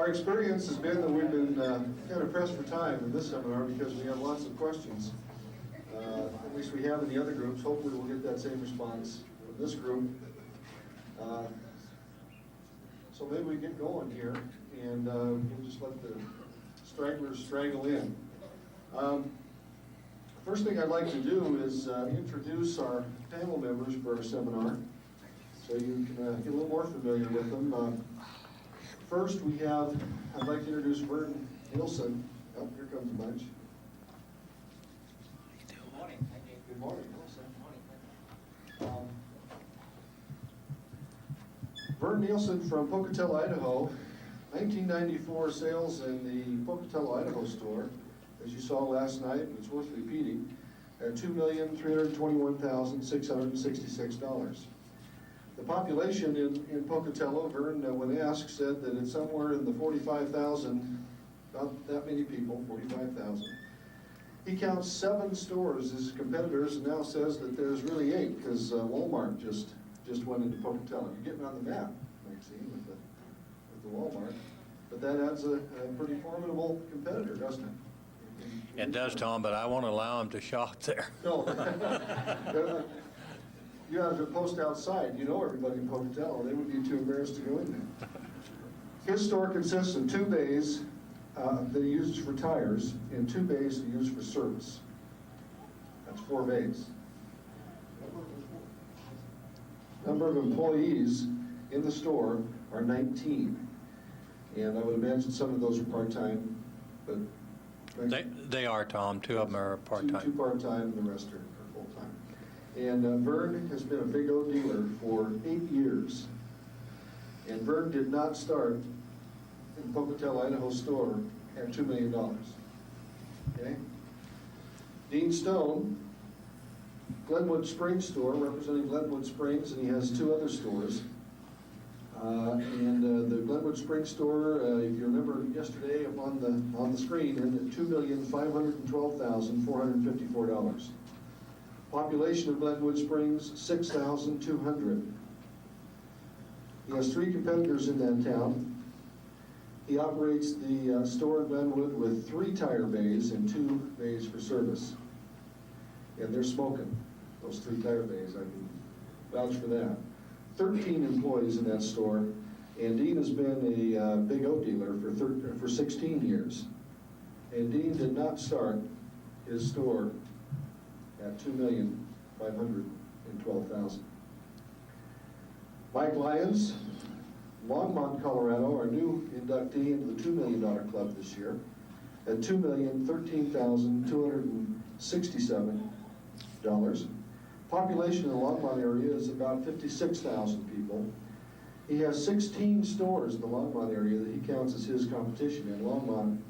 Our experience has been that we've been kind of pressed for time in this seminar because we have lots of questions. At least we have in the other groups. Hopefully we'll get that same response from this group. So maybe we get going here and we'll just let the stragglers straggle in. First thing I'd like to do is introduce our panel members for our seminar so you can get a little more familiar with them. First I'd like to introduce Vern Nielsen. Oh, here comes a bunch. Good morning. Good morning, Nielsen. Vern Nielsen from Pocatello, Idaho. 1994 sales in the Pocatello, Idaho store, as you saw last night, and it's worth repeating, at $2,321,666. The population in Pocatello, Vern, when asked, said that it's somewhere in the 45,000, not that many people, 45,000. He counts 7 stores as competitors and now says that there's really 8 because Walmart just went into Pocatello. You're getting on the map, Maxine, with the Walmart. But that adds a pretty formidable competitor, doesn't it? It does, Tom, but I won't allow him to shop there. No. You have to post outside. You know everybody in Pocatello. They would be too embarrassed to go in there. His store consists of 2 bays that he uses for tires and 2 bays that he uses for service. That's 4 bays. Number of employees in the store are 19. And I would imagine some of those are part-time, but... They are, Tom. 2 of them are part-time. 2 part-time and the rest are full-time. And Vern has been a Big O dealer for 8 years. And Vern did not start in Pocatello, Idaho store at $2 million. Okay? Dean Stone, Glenwood Springs store, representing Glenwood Springs, and he has 2 other stores. The Glenwood Springs store, if you remember yesterday up on the screen, ended at $2,512,454. Population of Glenwood Springs, 6,200. He has 3 competitors in that town. He operates the store in Glenwood with 3 tire bays and 2 bays for service. And they're smoking, those 3 tire bays. I can vouch for that. 13 employees in that store, and Dean has been a Big O dealer for 16 years. And Dean did not start his store at $2,512,000. Mike Lyons, Longmont, Colorado, our new inductee into the $2 million club this year, at $2,013,267. Population in the Longmont area is about 56,000 people. He has 16 stores in the Longmont area that he counts as his competition. And Longmont,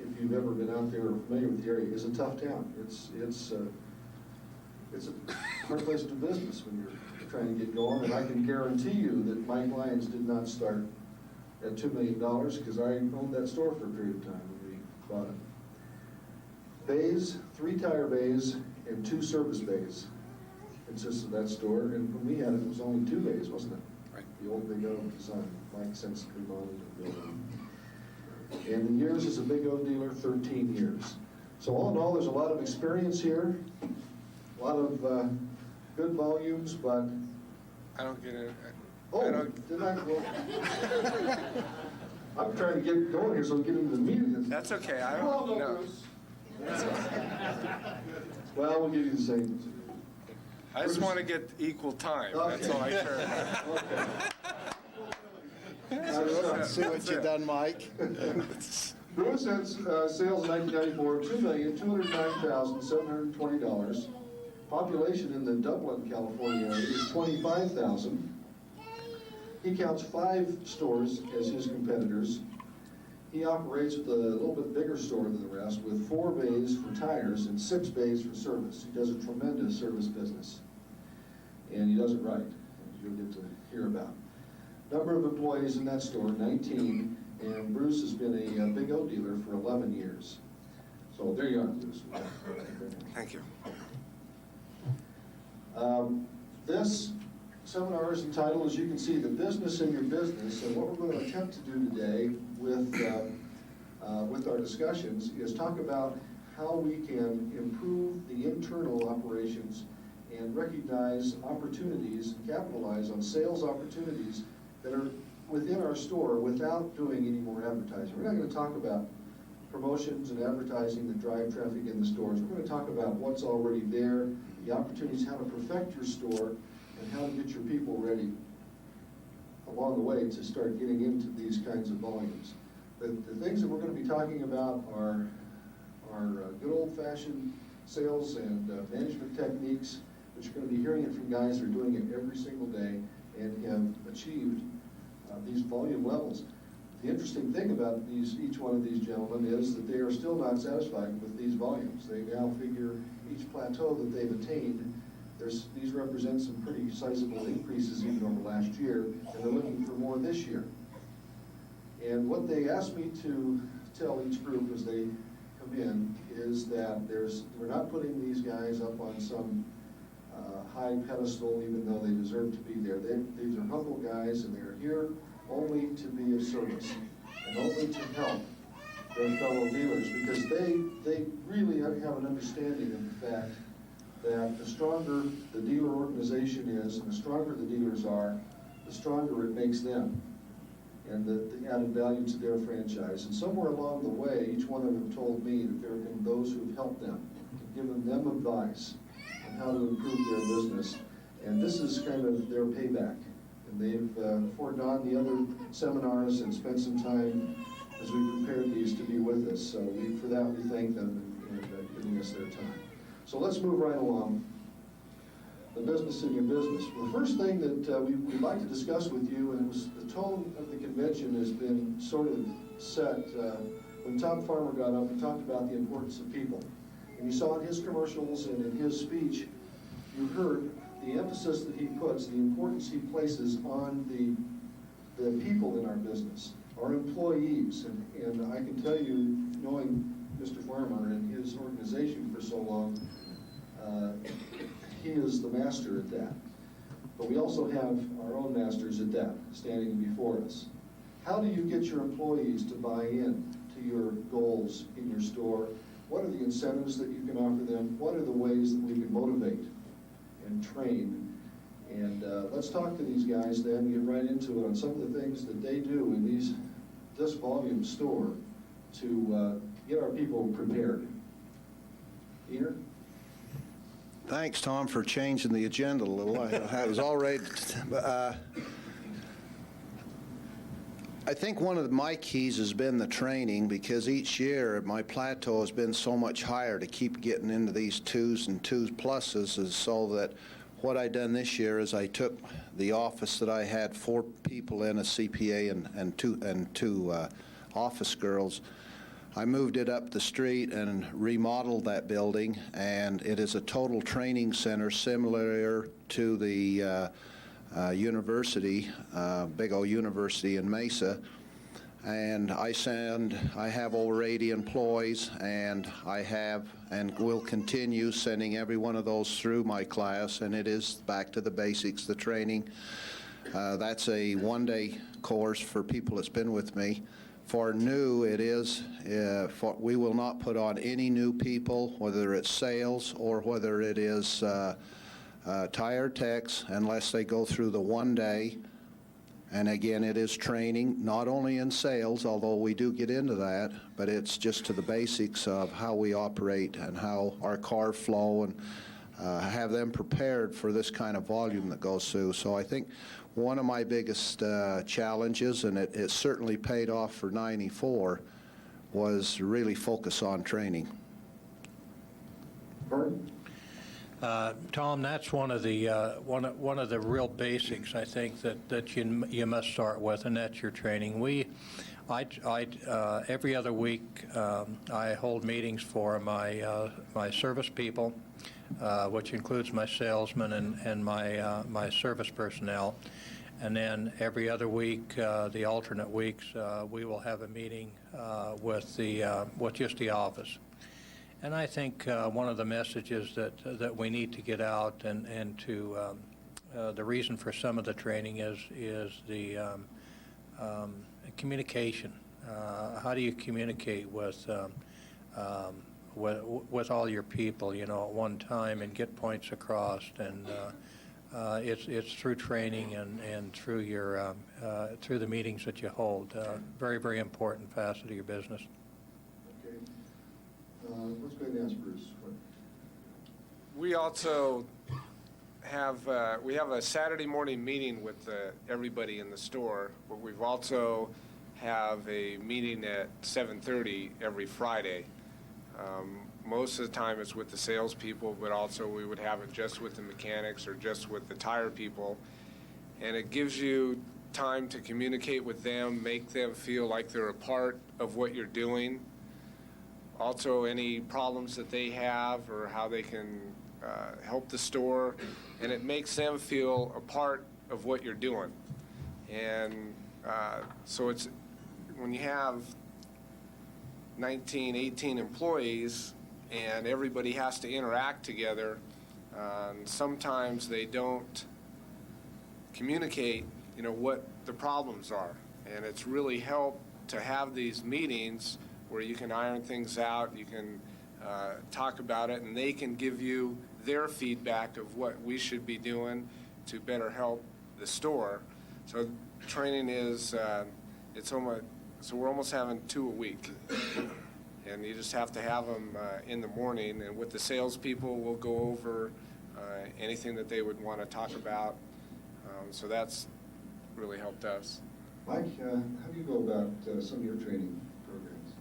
if you've ever been out there or familiar with the area, is a tough town. It's a hard place to do business when you're trying to get going. And I can guarantee you that Mike Lyons did not start at $2 million because I owned that store for a period of time when we bought it. Bays, 3 tire bays and 2 service bays consists of that store, and when we had it, it was only 2 bays, wasn't it? Right. The old Big O design, Mike since remodeled and built it. And in years as a Big O dealer, 13 years. So all in all, there's a lot of experience here, a lot of good volumes, but... I don't get it. Did I? Well, I'm trying to get going here so we can get into the meeting. That's okay. I don't know. Well, we'll give you the same. I just want to get equal time. Okay. That's all I care about. See what you've done, Mike. Bruce has sales in 1994 of $2,209,720. Population in the Dublin, California area is 25,000. He counts 5 stores as his competitors. He operates with a little bit bigger store than the rest with 4 bays for tires and 6 bays for service. He does a tremendous service business. And he does it right, as you'll get to hear about. Number of employees in that store, 19. And Bruce has been a Big O dealer for 11 years. So there you are, Bruce. Thank you. This seminar is entitled, as you can see, The Business in Your Business, and what we're going to attempt to do today with our discussions is talk about how we can improve the internal operations and recognize opportunities and capitalize on sales opportunities that are within our store without doing any more advertising. We're not going to talk about promotions and advertising that drive traffic in the stores. We're going to talk about what's already there, the opportunities, how to perfect your store, and how to get your people ready along the way to start getting into these kinds of volumes. The things that we're going to be talking about are good old-fashioned sales and management techniques, which you're going to be hearing it from guys that are doing it every single day and have achieved these volume levels. The interesting thing about each one of these gentlemen is that they are still not satisfied with these volumes. They now figure each plateau that they've attained, these represent some pretty sizable increases even over last year, and they're looking for more this year. And what they asked me to tell each group as they come in is that we're not putting these guys up on some high pedestal, even though they deserve to be there. These are humble guys, and they're here only to be of service and only to help their fellow dealers, because they really have an understanding of the fact that the stronger the dealer organization is and the stronger the dealers are, the stronger it makes them and the added value to their franchise. And somewhere along the way, each one of them told me that there have been those who have helped them, given them advice on how to improve their business. And this is kind of their payback. And they've foregone the other seminars and spent some time as we prepared these to be with us. So for that, we thank them in giving us their time. So let's move right along. The business in your business. Well, the first thing that we'd like to discuss with you, and it was the tone of the convention has been sort of set when Tom Farmer got up and talked about the importance of people. And you saw in his commercials and in his speech, you heard the emphasis that he puts, the importance he places on the people in our business, our employees. And I can tell you, knowing Mr. Farmer and his organization for so long, he is the master at that. But we also have our own masters at that standing before us. How do you get your employees to buy in to your goals in your store? What are the incentives that you can offer them? What are the ways that we can motivate and train? And let's talk to these guys then, get right into it on some of the things that they do in this volume store to get our people prepared. Peter? Thanks, Tom, for changing the agenda a little. I was already... I think one of my keys has been the training, because each year my plateau has been so much higher to keep getting into these 2s and 2 pluses, is so that what I done this year is I took the office that I had 4 people in, a CPA and two office girls. I moved it up the street and remodeled that building, and it is a total training center similar to the university, big old university in Mesa. And I have over 80 employees, and I have and will continue sending every one of those through my class, and it is back to the basics, the training. That's a one-day course for people that's been with me. For new, it is, we will not put on any new people, whether it's sales or whether it is tire techs, unless they go through the one day. And again, it is training, not only in sales, although we do get into that, but it's just to the basics of how we operate and how our car flow, and have them prepared for this kind of volume that goes through. So I think one of my biggest challenges, and it certainly paid off for 94, was really focus on training. Pardon? Tom, that's one of the real basics, I think, that you must start with, and that's your training. Every other week I hold meetings for my service people, which includes my salesmen and my service personnel. And then every other week, the alternate weeks, we will have a meeting with just the office. And I think one of the messages that we need to get out and to the reason for some of the training is the communication. How do you communicate with all your people, at one time and get points across? And it's through training and through your through the meetings that you hold. Very, very important facet of your business. Okay. Let's go ahead and ask Bruce. We also have a Saturday morning meeting with everybody in the store, but we've also have a meeting at 7:30 every Friday. Most of the time it's with the salespeople, but also we would have it just with the mechanics or just with the tire people. And it gives you time to communicate with them, make them feel like they're a part of what you're doing. Also, any problems that they have or how they can help the store, and it makes them feel a part of what you're doing. And so it's, when you have 19, 18 employees and everybody has to interact together, sometimes they don't communicate, what the problems are. And it's really helped to have these meetings where you can iron things out, you can talk about it, and they can give you their feedback of what we should be doing to better help the store. So training is, so we're almost having 2 a week. And you just have to have them in the morning. And with the salespeople, we'll go over anything that they would want to talk about. So that's really helped us. Mike, how do you go about some of your training programs?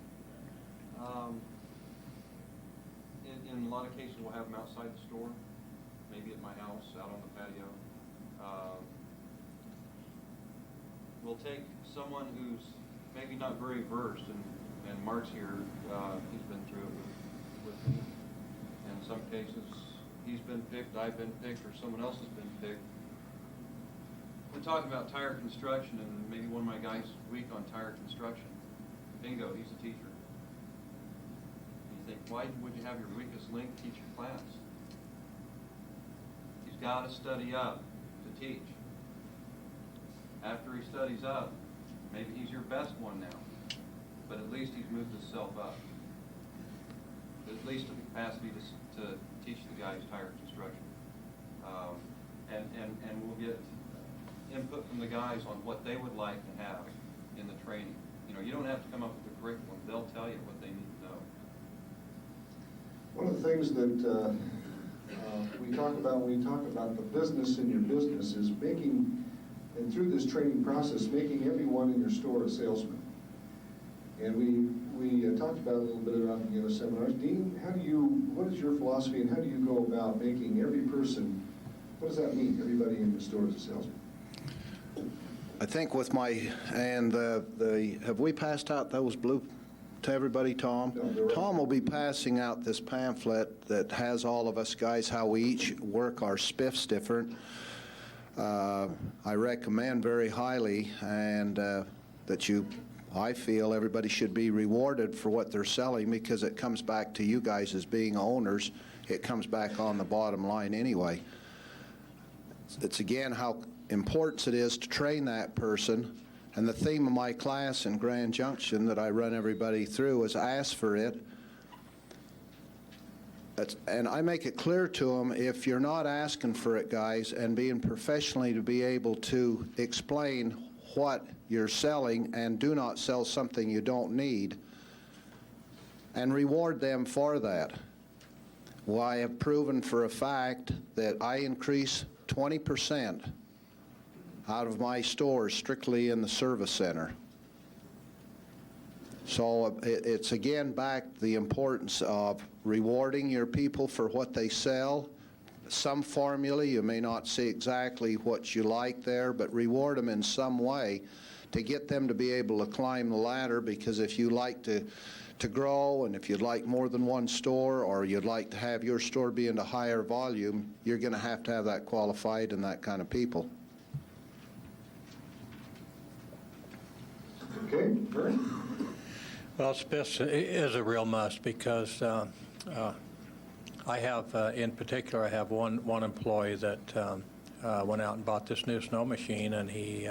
In a lot of cases, we'll have them outside the store, maybe at my house, out on the patio. We'll take someone who's maybe not very versed, and Mark's here, he's been through it with me. In some cases, he's been picked, I've been picked, or someone else has been picked. We're talking about tire construction, and maybe one of my guys is weak on tire construction. Bingo, he's a teacher. You think, why would you have your weakest link teach your class? He's got to study up to teach. After he studies up, maybe he's your best one now, but at least he's moved himself up. At least to the capacity to teach the guys tire construction. And we'll get input from the guys on what they would like to have in the training. You don't have to come up with a curriculum. They'll tell you what they need to know. One of the things that we talk about when we talk about the business in your business is making, and through this training process, making everyone in your store a salesman. And we talked about it a little bit around the other seminars. Dean, what is your philosophy, and how do you go about making every person, what does that mean, everybody in the store is a salesman? I think with have we passed out those blue to everybody, Tom? No, Tom will be passing out this pamphlet that has all of us guys, how we each work our spiffs different. I recommend very highly, and I feel everybody should be rewarded for what they're selling, because it comes back to you guys as being owners. It comes back on the bottom line anyway. It's again how important it is to train that person. And the theme of my class in Grand Junction that I run everybody through is ask for it. And I make it clear to them, if you're not asking for it, guys, and being professionally to be able to explain what you're selling, and do not sell something you don't need, and reward them for that. Well, I have proven for a fact that I increase 20% out of my stores strictly in the service center. So it's again back the importance of rewarding your people for what they sell. Some formula, you may not see exactly what you like there, but reward them in some way to get them to be able to climb the ladder, because if you like to grow, and if you'd like more than one store, or you'd like to have your store be into higher volume, you're going to have that qualified and that kind of people. Okay, Vern? Well, spiffs is a real must, because I have, in particular, I have one employee that went out and bought this new snow machine, and he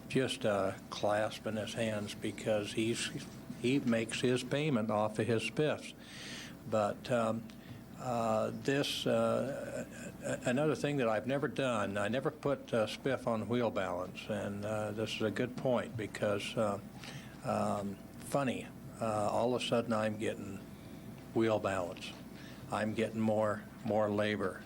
just clasping his hands because he makes his payment off of his spiffs. But another thing that I've never done, I never put spiff on wheel balance, and this is a good point because funny, all of a sudden I'm getting wheel balance. I'm getting more labor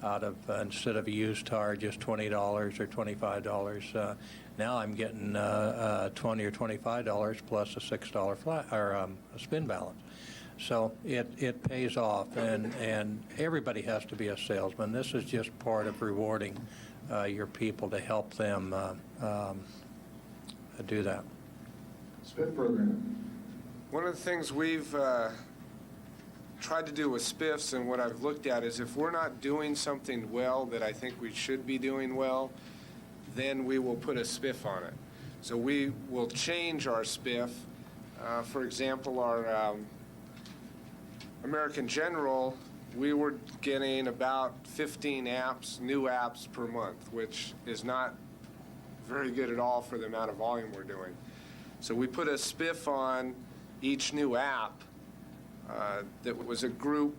out of, instead of a used tire, just $20 or $25. Now I'm getting $20 or $25 plus a $6 flat or a spin balance. So it pays off, and everybody has to be a salesman. This is just part of rewarding your people to help them do that. Spiff program. One of the things we've tried to do with spiffs, and what I've looked at, is if we're not doing something well that I think we should be doing well, then we will put a spiff on it. So we will change our spiff. For example, our American General, we were getting about 15 apps, new apps per month, which is not very good at all for the amount of volume we're doing. So we put a spiff on each new app. That was a group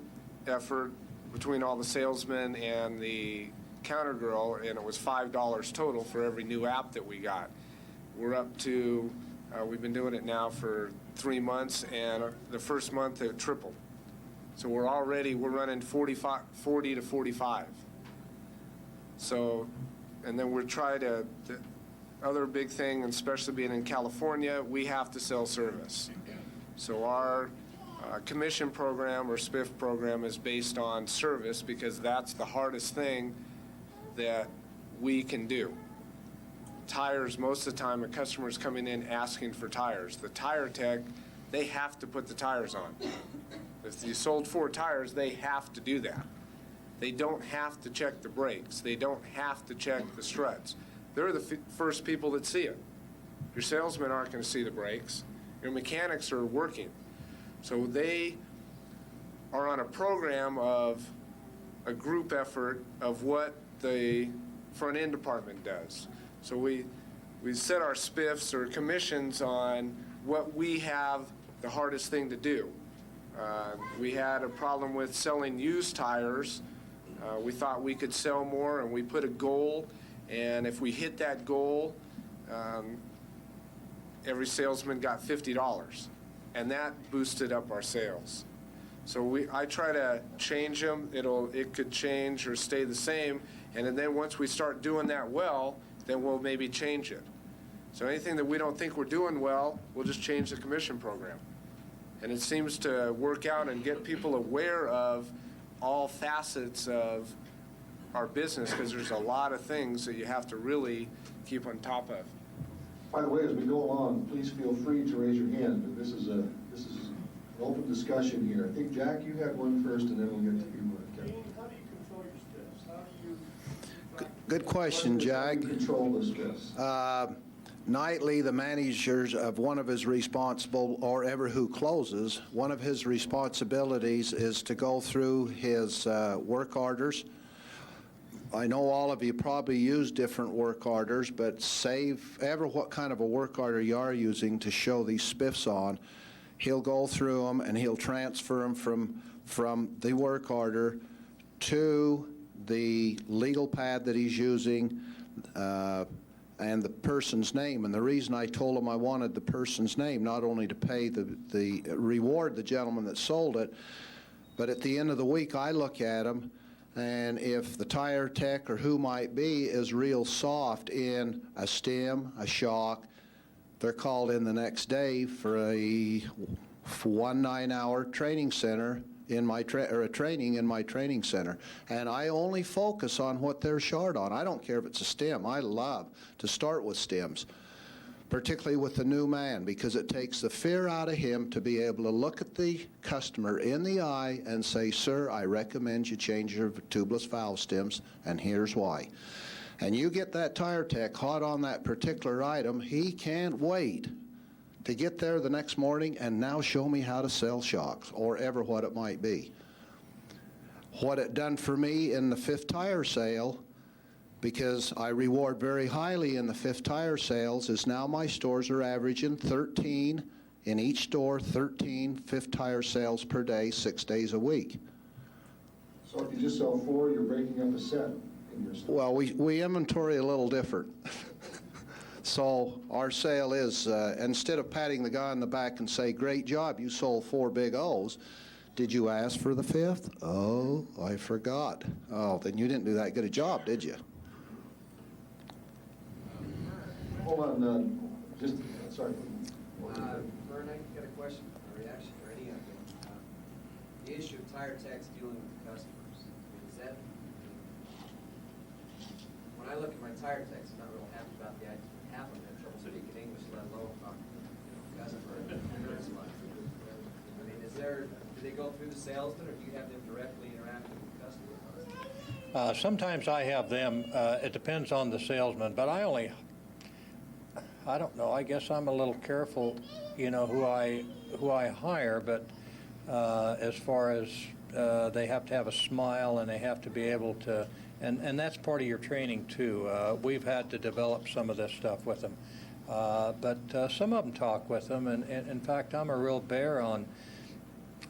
effort between all the salesmen and the counter girl, and it was $5 total for every new app that we got. We're up to, we've been doing it now for 3 months, and the first month it tripled. So we're running 40 to 45. So, and then we're trying to, the other big thing, and especially being in California, we have to sell service. So our commission program or spiff program is based on service, because that's the hardest thing that we can do. Tires, most of the time, a customer's coming in asking for tires. The tire tech, they have to put the tires on. If you sold 4 tires, they have to do that. They don't have to check the brakes. They don't have to check the struts. They're the first people that see it. Your salesmen aren't going to see the brakes. Your mechanics are working. So they are on a program of a group effort of what the front end department does. So we set our spiffs or commissions on what we have the hardest thing to do. We had a problem with selling used tires. We thought we could sell more, and we put a goal, and if we hit that goal, every salesman got $50, and that boosted up our sales. So I try to change them. It could change or stay the same, and then once we start doing that well, then we'll maybe change it. So anything that we don't think we're doing well, we'll just change the commission program. And it seems to work out and get people aware of all facets of our business, because there's a lot of things that you have to really keep on top of. By the way, as we go along, please feel free to raise your hand. This is an open discussion here. I think, Jack, you had one first, and then we'll get to you. Dean, how do you control your spiffs? How do you? Good question, Jag. Control the spiffs. Nightly, the managers of one of his responsible, or ever who closes, one of his responsibilities is to go through his work orders. I know all of you probably use different work orders, but save ever what kind of a work order you are using to show these spiffs on. He'll go through them and he'll transfer them from the work order to the legal pad that he's using, and the person's name. And the reason I told him I wanted the person's name, not only to pay the reward the gentleman that sold it, but at the end of the week I look at him, and if the tire tech or who might be is real soft in a stem, a shock, they're called in the next day for a 1 9-hour training center in my training in my training center, and I only focus on what they're short on. I don't care if it's a stem. I love to start with stems, particularly with the new man, because it takes the fear out of him to be able to look at the customer in the eye and say, "Sir, I recommend you change your tubeless valve stems, and here's why." And you get that tire tech hot on that particular item, he can't wait to get there the next morning and now show me how to sell shocks, or ever what it might be. What it done for me in the 5th tire sale, because I reward very highly in the fifth tire sales, is now my stores are averaging 13, in each store, 13 fifth tire sales per day, 6 days a week. So if you just sell 4, you're breaking up a set in your store. Well, we inventory a little different. So our sale is, instead of patting the guy on the back and say, great job, you sold 4 big O's, did you ask for the 5th? Oh, I forgot. Oh, then you didn't do that good a job, did you? Hold on, sorry. Vern, I got a question, a reaction, or any of it. The issue of tire techs dealing with the customers, I mean, is that, when I look at my tire techs, I'm not real happy about the idea, half of them have trouble speaking English, let alone talking to the customer in this line. I mean, do they go through the salesman, or do you have them directly interacting with the customer? Sometimes I have them, it depends on the salesman, but I don't know, I guess I'm a little careful, who I hire, but as far as they have to have a smile and they have to be able to, and that's part of your training too. We've had to develop some of this stuff with them, but some of them talk with them, and in fact, I'm a real bear on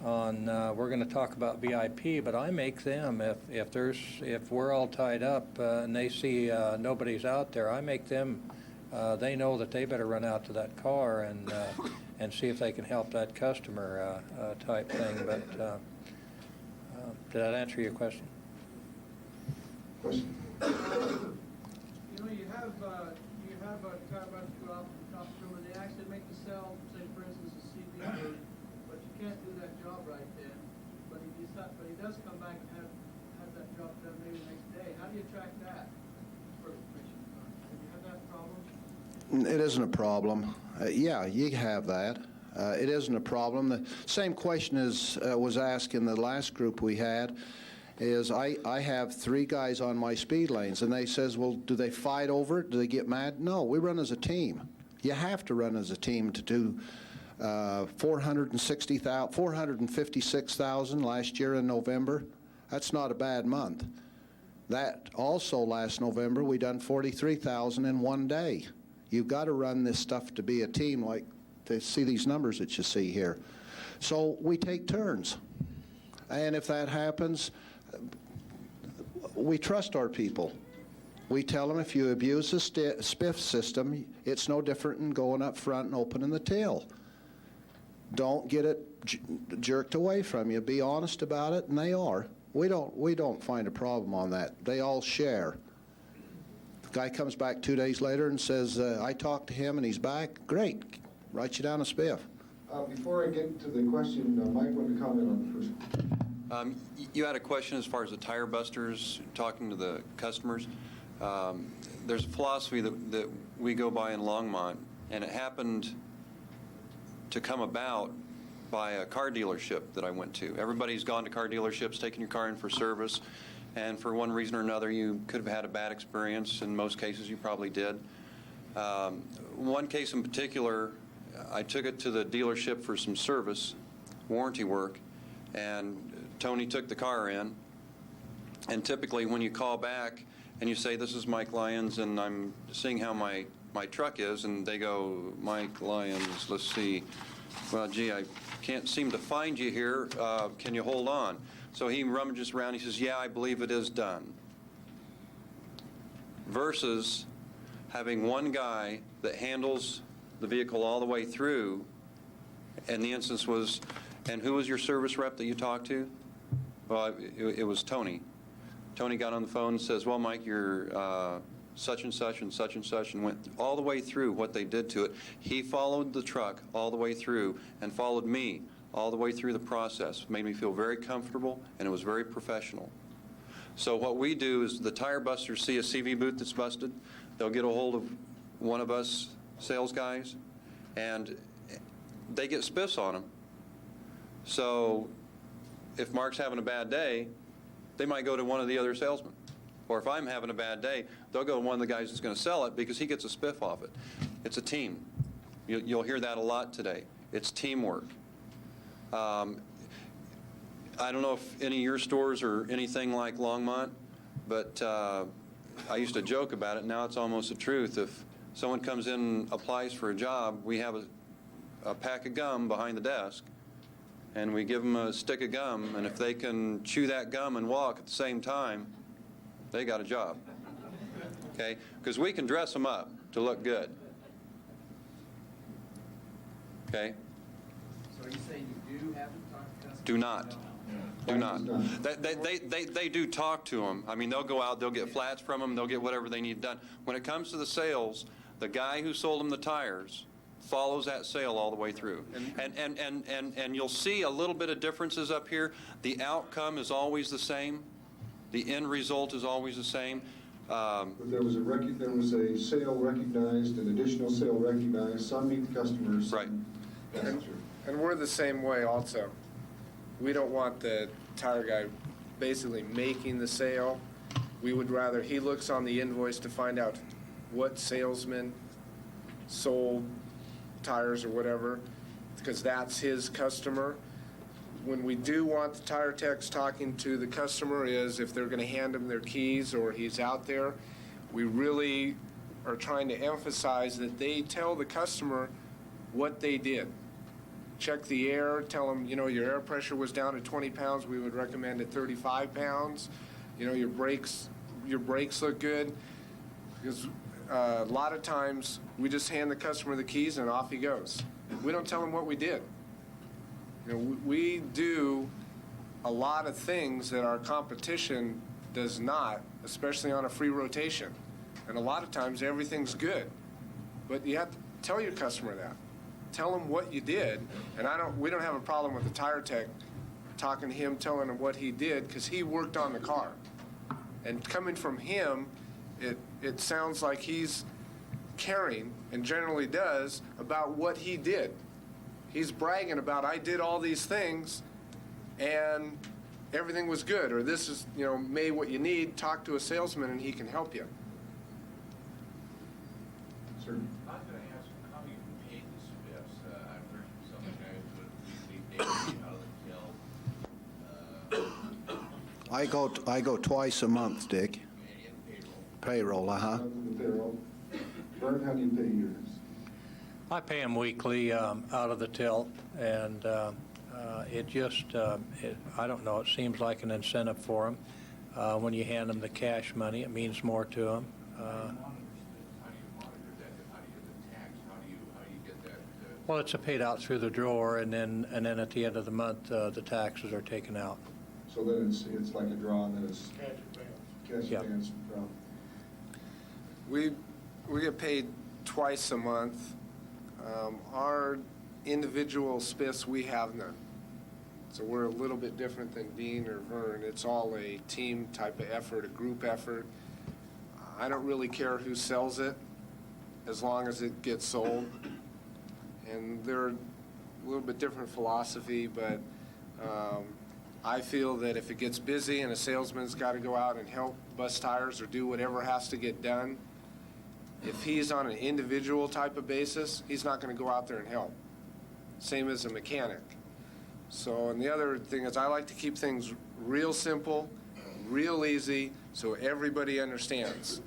we're going to talk about VIP, but I make them, if we're all tied up and they see nobody's out there, I make them, they know that they better run out to that car and see if they can help that customer type thing. But did that answer your question? Question? You have a car runs go out to the customer, they actually make the sell, say for instance, a CV booth, but you can't do that job right then. But he does come back and have that job done maybe the next day. How do you track that for commission? Have you had that problem? It isn't a problem. Yeah, you have that. It isn't a problem. The same question was asked in the last group we had, is I have 3 guys on my speed lanes, and they says, well, do they fight over it? Do they get mad? No, we run as a team. You have to run as a team to do 456,000 last year in November. That's not a bad month. That also last November, we done 43,000 in one day. You've got to run this stuff to be a team, like to see these numbers that you see here. So we take turns. And if that happens, we trust our people. We tell them if you abuse the spiff system, it's no different than going up front and opening the till. Don't get it jerked away from you. Be honest about it, and they are. We don't find a problem on that. They all share. The guy comes back 2 days later and says, I talked to him and he's back. Great. Write you down a spiff. Before I get to the question, Mike wanted to comment on the first one. You had a question as far as the tire busters, talking to the customers. There's a philosophy that we go by in Longmont, and it happened to come about by a car dealership that I went to. Everybody's gone to car dealerships, taking your car in for service, and for one reason or another, you could have had a bad experience. In most cases, you probably did. One case in particular, I took it to the dealership for some service, warranty work, and Tony took the car in. And typically, when you call back and you say, this is Mike Lyons, and I'm seeing how my truck is, and they go, Mike Lyons, let's see, well, gee, I can't seem to find you here. Can you hold on? So he rummages around. He says, yeah, I believe it is done. Versus having one guy that handles the vehicle all the way through, and the instance was, and who was your service rep that you talked to? Well, it was Tony. Tony got on the phone and says, well, Mike, you're such and such and such and such, and went all the way through what they did to it. He followed the truck all the way through and followed me all the way through the process. Made me feel very comfortable, and it was very professional. So what we do is the tire busters see a CV booth that's busted. They'll get a hold of one of us sales guys, and they get spiffs on them. So if Mark's having a bad day, they might go to one of the other salesmen. Or if I'm having a bad day, they'll go to one of the guys that's going to sell it because he gets a spiff off it. It's a team. You'll hear that a lot today. It's teamwork. I don't know if any of your stores are anything like Longmont, but I used to joke about it, now it's almost the truth. If someone comes in and applies for a job, we have a pack of gum behind the desk, and we give them a stick of gum, and if they can chew that gum and walk at the same time, they got a job. Okay? Because we can dress them up to look good. Okay? So are you saying you do have to talk to customers? Do not. Do not. They do talk to them. I mean, they'll go out, they'll get flats from them, they'll get whatever they need done. When it comes to the sales, the guy who sold them the tires follows that sale all the way through. And you'll see a little bit of differences up here. The outcome is always the same. The end result is always the same. There was a sale recognized, an additional sale recognized, some meet the customers. Right. That's true. And we're the same way also. We don't want the tire guy basically making the sale. We would rather he looks on the invoice to find out what salesman sold tires or whatever, because that's his customer. When we do want the tire techs talking to the customer is if they're going to hand him their keys or he's out there, we really are trying to emphasize that they tell the customer what they did. Check the air, tell them, you know, your air pressure was down to 20 pounds, we would recommend at 35 pounds. You know, your brakes look good. Because a lot of times, we just hand the customer the keys and off he goes. We don't tell him what we did. You know, we do a lot of things that our competition does not, especially on a free rotation. And a lot of times, everything's good. But you have to tell your customer that. Tell him what you did, and we don't have a problem with the tire tech talking to him, telling him what he did, because he worked on the car. And coming from him, it sounds like he's caring, and generally does, about what he did. He's bragging about, I did all these things, and everything was good, or this is, you know, made what you need, talk to a salesman and he can help you. Sir? I was going to ask, how do you pay the spiffs? I've heard some guys would weekly pay out of the till. I go twice a month, Dick. Canadian payroll. Payroll, uh-huh. Other than the payroll. Vern, how do you pay yours? I pay them weekly out of the till, and it just, I don't know, it seems like an incentive for them. When you hand them the cash money, it means more to them. How do you monitor that? How do you get the tax? How do you get that? Well, it's paid out through the drawer, and then at the end of the month, the taxes are taken out. So then it's like a draw, and then it's cash Yeah. advance draw. We get paid twice a month. Our individual spiffs, we have none. So we're a little bit different than Dean or Vern. It's all a team type of effort, a group effort. I don't really care who sells it, as long as it gets sold. And they're a little bit different philosophy, but I feel that if it gets busy and a salesman's got to go out and help bust tires or do whatever has to get done, if he's on an individual type of basis, he's not going to go out there and help. Same as a mechanic. So, and the other thing is I like to keep things real simple, real easy, so everybody understands.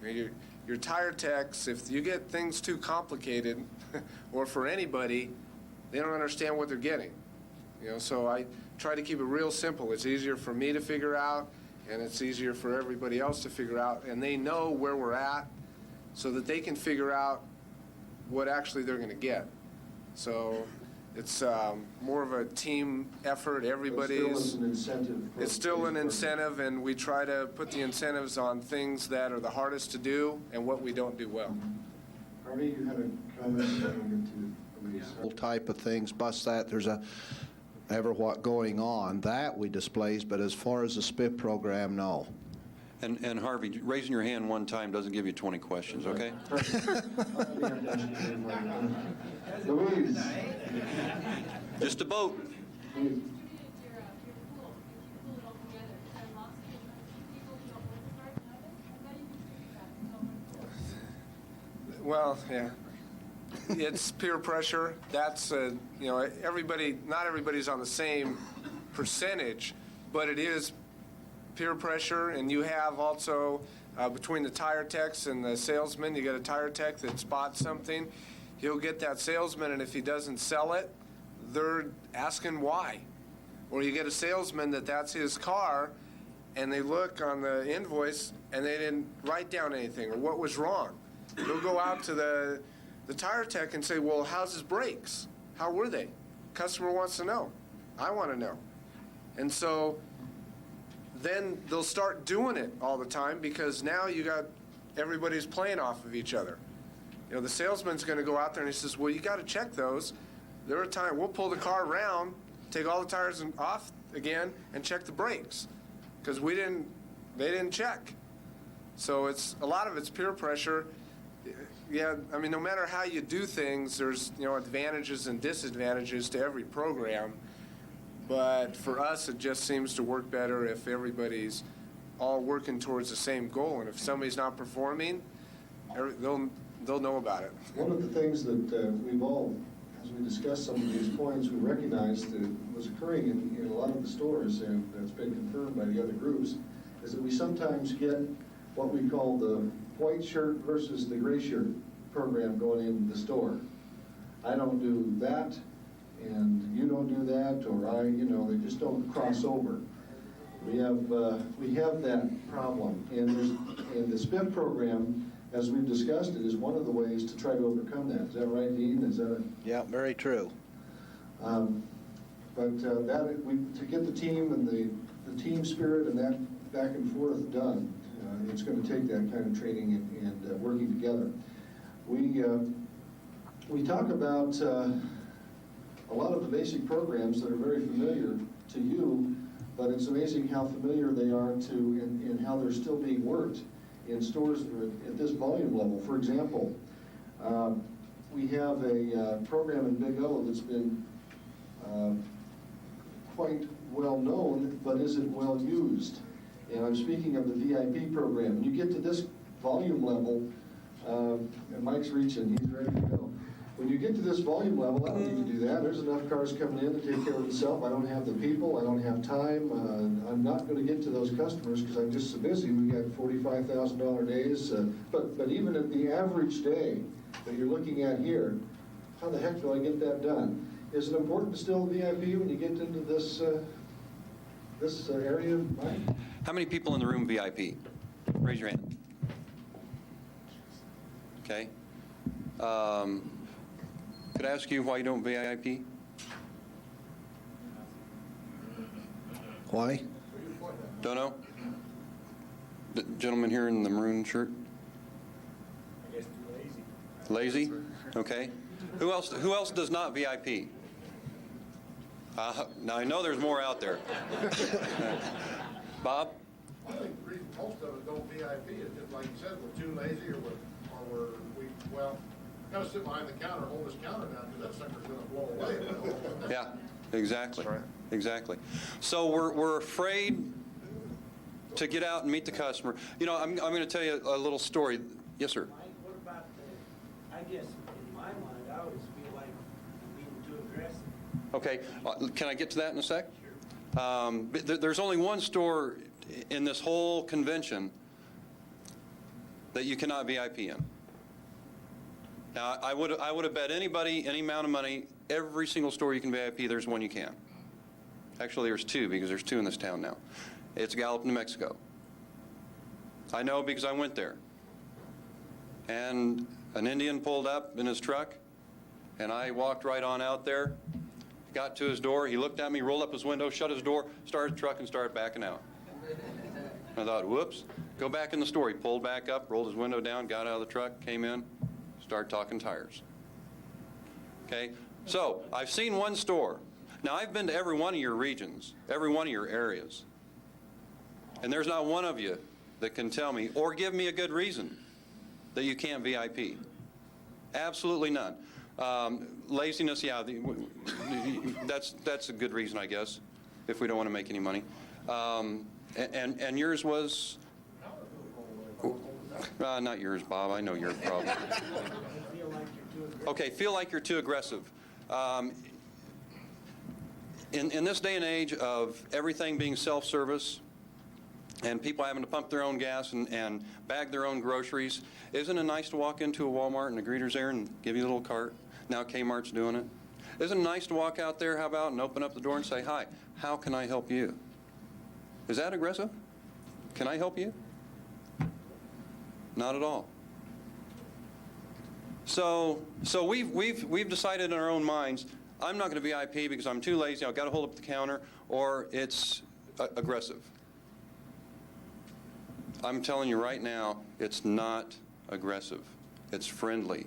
Your tire techs, if you get things too complicated, or for anybody, they don't understand what they're getting. You know, so I try to keep it real simple. It's easier for me to figure out, and it's easier for everybody else to figure out, and they know where we're at, so that they can figure out what actually they're going to get. So it's more of a team effort. Everybody's. It's still an incentive, and we try to put the incentives on things that are the hardest to do and what we don't do well. Harvey, you had a comment to Louise. All type of things, bust that, there's ever what going on, that we displays, but as far as the SPIF program, no. And Harvey, raising your hand one time doesn't give you 20 questions, okay? Louise. Just a boat. Well, yeah. It's peer pressure. That's, you know, not everybody's on the same percentage, but it is peer pressure, and you have also between the tire techs and the salesman. You get a tire tech that spots something, he'll get that salesman, and if he doesn't sell it, they're asking why. Or you get a salesman that's his car, and they look on the invoice and they didn't write down anything or what was wrong. They'll go out to the tire tech and say, well, how's his brakes? How were they? Customer wants to know. I want to know. And so then they'll start doing it all the time because now you got everybody's playing off of each other. You know, the salesman's going to go out there and he says, well, you got to check those. There are times we'll pull the car around, take all the tires off again, and check the brakes because they didn't check. So a lot of it's peer pressure. Yeah, I mean, no matter how you do things, there's, advantages and disadvantages to every program. But for us, it just seems to work better if everybody's all working towards the same goal. And if somebody's not performing, they'll know about it. One of the things that we've all, as we discussed some of these points, we recognized that was occurring in a lot of the stores, and that's been confirmed by the other groups, is that we sometimes get what we call the white shirt versus the gray shirt program going into the store. I don't do that, and you don't do that, or they just don't cross over. We have that problem, and the SPIF program, as we've discussed it, is one of the ways to try to overcome that. Is that right, Dean? Is that Yeah, very true. to get the team and the team spirit and that back and forth done, it's going to take that kind of training and working together. We talk about a lot of the basic programs that are very familiar to you, but it's amazing how familiar they are to and how they're still being worked in stores that are at this volume level. For example, we have a program in Big O that's been quite well known, but isn't well used. And I'm speaking of the VIP program. When you get to this volume level, and Mike's reaching, he's ready to go. When you get to this volume level, I don't need to do that. There's enough cars coming in to take care of itself. I don't have the people. I don't have time. I'm not going to get to those customers because I'm just so busy. We got $45,000 days. But even at the average day that you're looking at here, how the heck do I get that done? Is it important to still VIP when you get into this area, Mike? How many people in the room VIP? Raise your hand. Okay. Could I ask you why you don't VIP? Why? Don't know? The gentleman here in the maroon shirt? I guess too lazy. Lazy? Okay. Who else does not VIP? Now I know there's more out there. Bob? I think the reason most of us don't VIP is just like you said, we're too lazy or gotta sit behind the counter, hold this counter down because that sucker's gonna blow away. Yeah, exactly. That's right. Exactly. So we're afraid to get out and meet the customer. I'm going to tell you a little story. Yes, sir. Mike, what about I guess in my mind, I always feel like I'm being too aggressive. Okay, can I get to that in a sec? There's only one store in this whole convention that you cannot VIP in. Now, I would have bet anybody any amount of money, every single store you can VIP, there's one you can. Actually, there's two, because there's two in this town now. It's Gallup, New Mexico. I know because I went there. And an Indian pulled up in his truck, and I walked right on out there, got to his door, he looked at me, rolled up his window, shut his door, started the truck, and started backing out. I thought, whoops, go back in the store. He pulled back up, rolled his window down, got out of the truck, came in, started talking tires. Okay, so I've seen one store. Now, I've been to every one of your regions, every one of your areas, and there's not one of you that can tell me or give me a good reason that you can't VIP. Absolutely none. Laziness, yeah, that's a good reason, I guess, if we don't want to make any money. And yours was? Not yours, Bob. I know your problem. Okay, feel like you're too aggressive. In this day and age of everything being self-service, and people having to pump their own gas and bag their own groceries. Isn't it nice to walk into a Walmart and the greeter's there and give you a little cart? Now Kmart's doing it. Isn't it nice to walk out there, how about, and open up the door and say, "Hi, how can I help you?" Is that aggressive? Can I help you? Not at all. So we've decided in our own minds, I'm not going to VIP because I'm too lazy, I've got to hold up the counter, or it's aggressive. I'm telling you right now, it's not aggressive. It's friendly.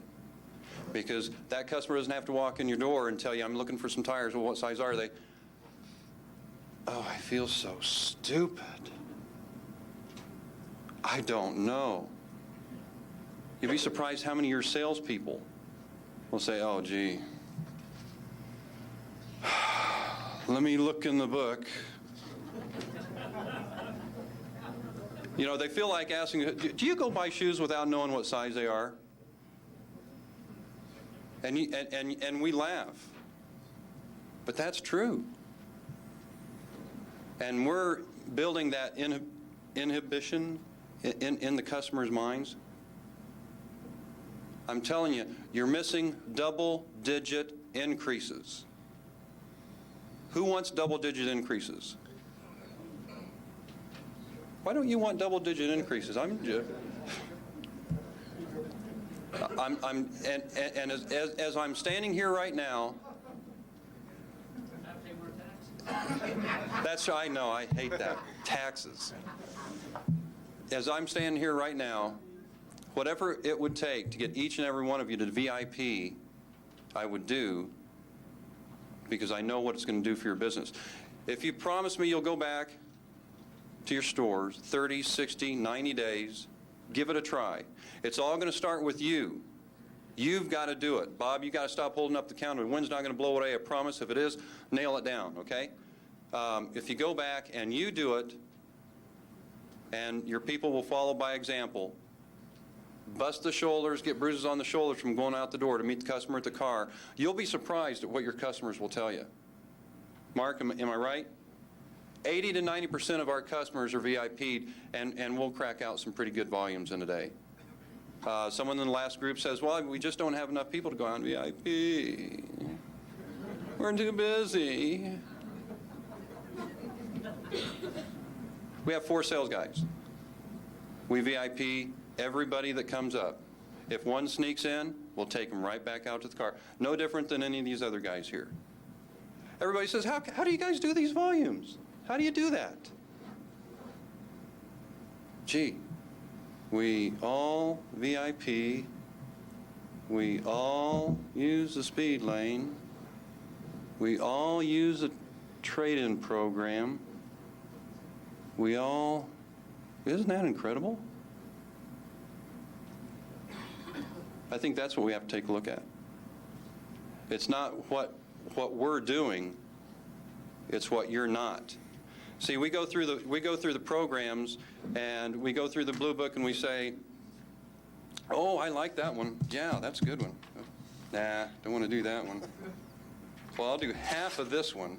Because that customer doesn't have to walk in your door and tell you, "I'm looking for some tires." Well, what size are they? Oh, I feel so stupid. I don't know. You'd be surprised how many of your salespeople will say, "Oh, gee, let me look in the book." You know, they feel like asking, "Do you go buy shoes without knowing what size they are?" And we laugh. But that's true. And we're building that inhibition in the customer's minds. I'm telling you, you're missing double-digit increases. Who wants double-digit increases? Why don't you want double-digit increases? As I'm standing here right now, I know, I hate that. Taxes. As I'm standing here right now, whatever it would take to get each and every one of you to VIP, I would do, because I know what it's going to do for your business. If you promise me you'll go back to your stores 30, 60, 90 days, give it a try. It's all going to start with you. You've got to do it. Bob, you got to stop holding up the counter. The wind's not going to blow away, I promise. If it is, nail it down, okay? If you go back and you do it, and your people will follow by example, bust the shoulders, get bruises on the shoulders from going out the door to meet the customer at the car, you'll be surprised at what your customers will tell you. Mark, am I right? 80 to 90% of our customers are VIP'd, and we'll crack out some pretty good volumes in a day. Someone in the last group says, "Well, we just don't have enough people to go on VIP. We're too busy." We have 4 sales guys. We VIP everybody that comes up. If one sneaks in, we'll take them right back out to the car. No different than any of these other guys here. Everybody says, how do you guys do these volumes? How do you do that? Gee, we all VIP. We all use the speed lane. We all use a trade-in program. Isn't that incredible? I think that's what we have to take a look at. It's not what we're doing, it's what you're not. See, we go through the programs, and we go through the Blue Book, and we say, "Oh, I like that one. Yeah, that's a good one. Nah, don't want to do that one. Well, I'll do half of this one."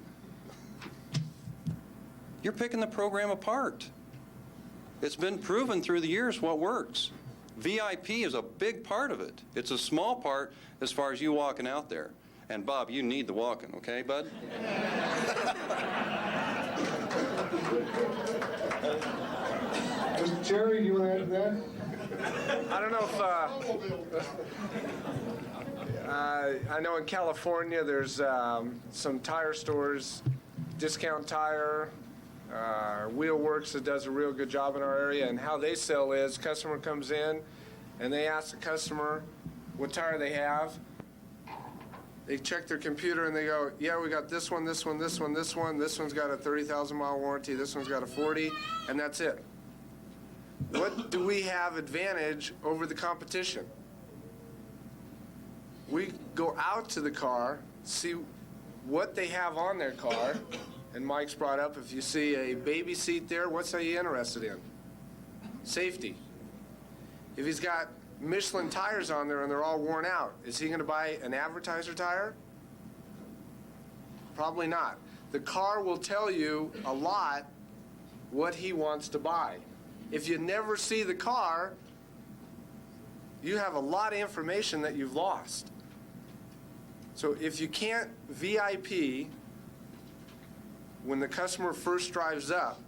You're picking the program apart. It's been proven through the years what works. VIP is a big part of it. It's a small part as far as you walking out there. And Bob, you need the walking, okay, bud? Mr. Cherry, do you want to add to that? I don't know if, I know in California there's some tire stores, Discount Tire, Wheelworks that does a real good job in our area, and how they sell is customer comes in and they ask the customer what tire they have. They check their computer and they go, "Yeah, we got this one, this one, this one, this one. This one's got a 30,000-mile warranty. This one's got a 40, and that's it." What do we have advantage over the competition? We go out to the car, see what they have on their car, and Mike's brought up, if you see a baby seat there, what's he interested in? Safety. If he's got Michelin tires on there and they're all worn out, is he going to buy an advertiser tire? Probably not. The car will tell you a lot what he wants to buy. If you never see the car, you have a lot of information that you've lost. So if you can't VIP when the customer first drives up,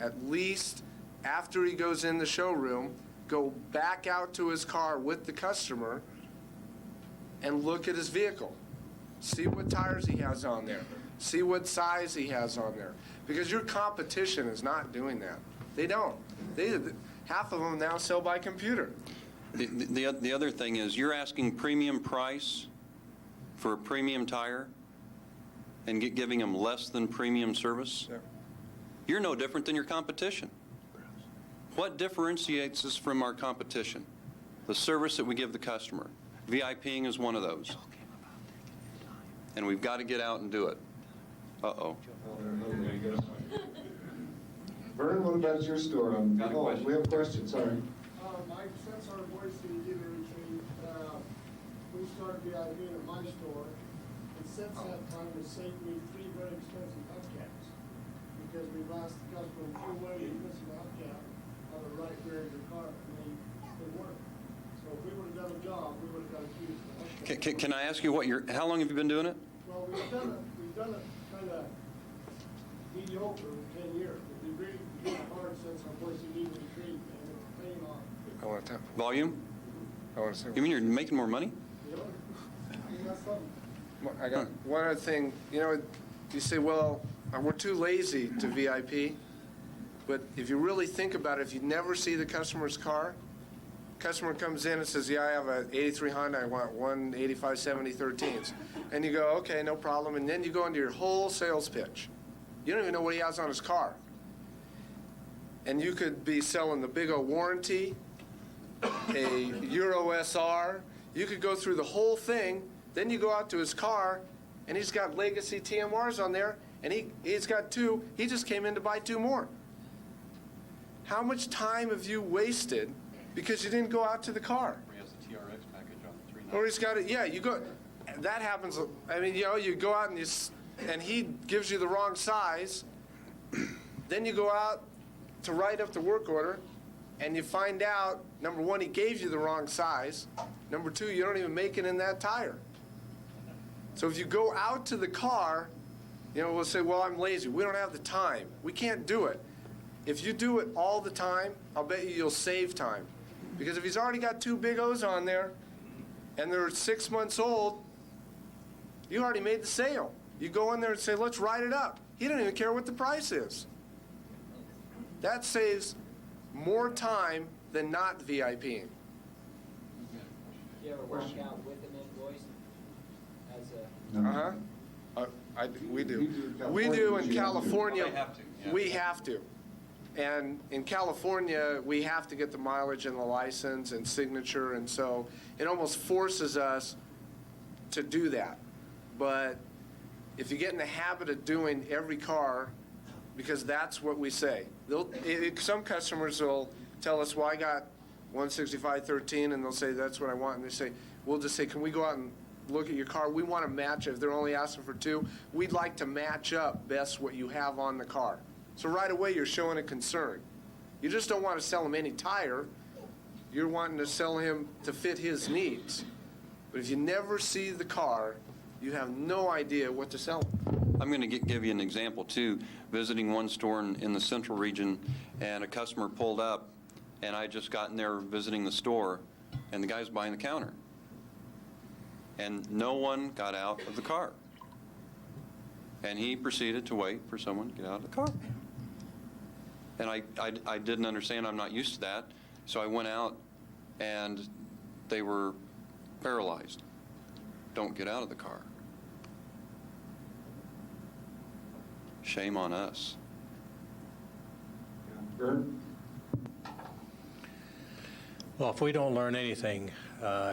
at least after he goes in the showroom, go back out to his car with the customer and look at his vehicle. See what tires he has on there. See what size he has on there. Because your competition is not doing that. They don't. Half of them now sell by computer. The other thing is, you're asking premium price for a premium tire and giving them less than premium service? Yeah. You're no different than your competition. What differentiates us from our competition? The service that we give the customer. VIPing is one of those. And we've got to get out and do it. Uh-oh. Vern, what about your store? Got a question. We have a question, sorry. Mike, since our Boise dealer retreat, we started VIPing at my store, and since that time, it's saved me 3 very expensive hubcaps. Because we've asked the customer, if you're willing to miss a hubcap on the right rear of your car, and they work. So if we would've done a job, we would've got a key to the hubcap. Can I ask you how long have you been doing it? Well, we've done it kind of mediocre for 10 years, but we really worked hard since our Boise dealer retreat, and it's paying off. I want to Volume? say. You mean you're making more money? You know, I mean, that's something. I got one other thing. You say, well, we're too lazy to VIP. But if you really think about it, if you never see the customer's car, customer comes in and says, yeah, I have an 83 Honda, I want 185 70 13s. And you go, okay, no problem. And then you go into your whole sales pitch. You don't even know what he has on his car. And you could be selling the big old warranty, a Euro SR. You could go through the whole thing. Then you go out to his car, and he's got legacy TMRs on there, and he's got 2. He just came in to buy 2 more. How much time have you wasted because you didn't go out to the car? He has the TRX package on the 390. Or he's got it, yeah, you go, that happens, I mean, you go out and he gives you the wrong size, then you go out to write up the work order, and you find out, number 1, he gave you the wrong size, number 2, you don't even make it in that tire. So if you go out to the car, we'll say, well, I'm lazy, we don't have the time, we can't do it. If you do it all the time, I'll bet you'll save time. Because if he's already got 2 big O's on there, and they're 6 months old, you already made the sale. You go in there and say, let's write it up. He doesn't even care what the price is. That saves more time than not VIPing. You ever work out with an invoice as a? We do. We do in California. Well, they have to, yeah. We have to. And in California, we have to get the mileage and the license and signature, and so it almost forces us to do that. But if you get in the habit of doing every car, because that's what we say. Some customers will tell us, well, I got 165/13, and they'll say, that's what I want. And they say, we'll just say, can we go out and look at your car? We want to match it. If they're only asking for 2, we'd like to match up best what you have on the car. So right away, you're showing a concern. You just don't want to sell him any tire. You're wanting to sell him to fit his needs. But if you never see the car, you have no idea what to sell him. I'm going to give you an example, too. Visiting one store in the central region, and a customer pulled up, and I had just gotten there visiting the store, and the guy was behind the counter. And no one got out of the car. And he proceeded to wait for someone to get out of the car. And I didn't understand. I'm not used to that. So I went out, and they were paralyzed. Don't get out of the car. Shame on us. Vern? Well, if we don't learn anything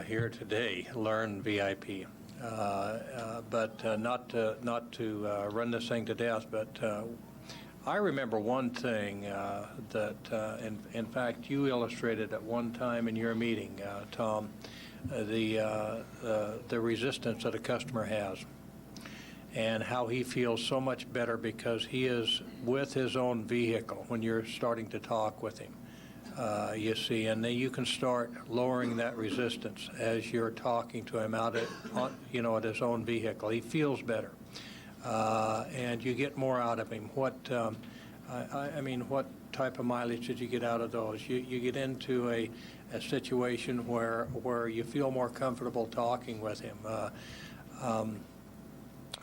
here today, learn VIP. But not to run this thing to death, but I remember one thing that, in fact, you illustrated at one time in your meeting, Tom, the resistance that a customer has. and how he feels so much better because he is with his own vehicle when you're starting to talk with him. You see, and then you can start lowering that resistance as you're talking to him out at his own vehicle. He feels better, and you get more out of him. What type of mileage did you get out of those? You get into a situation where you feel more comfortable talking with him, and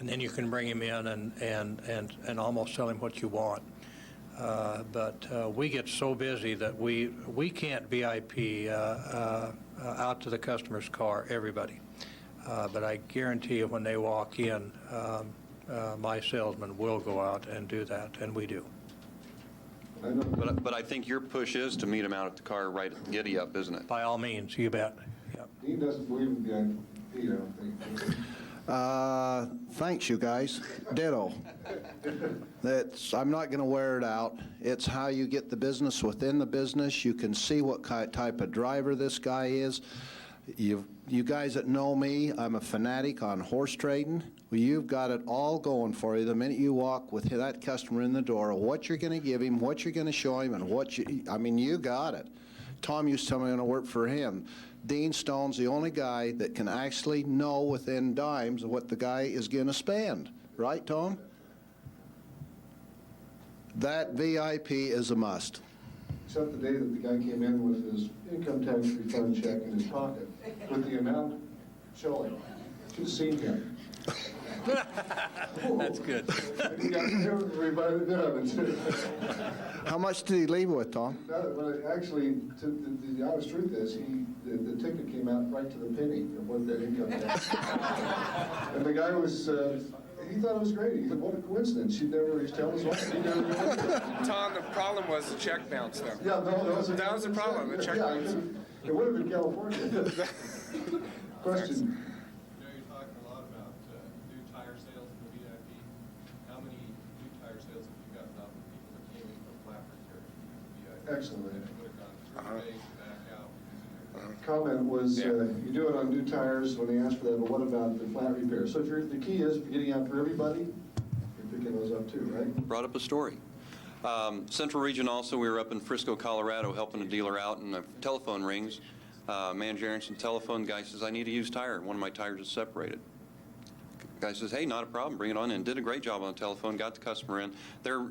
then you can bring him in and almost tell him what you want. But we get so busy that we can't VIP out to the customer's car, everybody. But I guarantee you when they walk in, my salesman will go out and do that, and we do. But I think your push is to meet him out at the car right at the giddy-up, isn't it? By all means, you bet. Yep. Dean doesn't believe in the IP, I don't think. Thanks, you guys. Ditto. I'm not going to wear it out. It's how you get the business within the business. You can see what type of driver this guy is. You guys that know me, I'm a fanatic on horse trading. Well, you've got it all going for you the minute you walk with that customer in the door, what you're going to give him, what you're going to show him, and you got it. Tom used to tell me I'm going to work for him. Dean Stone's the only guy that can actually know within dimes what the guy is going to spend. Right, Tom? That VIP is a must. Except the day that the guy came in with his income tax refund check in his pocket with the amount showing. Should have seen him. That's good. He got everybody done. How much did he leave with, Tom? Well, actually, the honest truth is, the ticket came out right to the penny of what that income tax. And the guy was, he thought it was great. He said, what a coincidence. She'd never tell us what. Tom, the problem was the check bounce, though. Yeah, no, That was the problem, the check bounce. It would have been California. Question. You're talking a lot about new tire sales in the VIP. How many new tire sales have you gotten out of people that came in from flat repair to the VIP? Excellent. And it would have gone 3 days back out. Comment was, you do it on new tires when they ask for that, but what about the flat repair? So the key is, if you're getting out for everybody, you're picking those up too, right? Brought up a story. Central Region also, we were up in Frisco, Colorado, helping a dealer out, and the telephone rings. Manager answers the telephone. Guy says, I need a used tire. One of my tires is separated. Guy says, hey, not a problem. Bring it on in. Did a great job on the telephone. Got the customer in. They're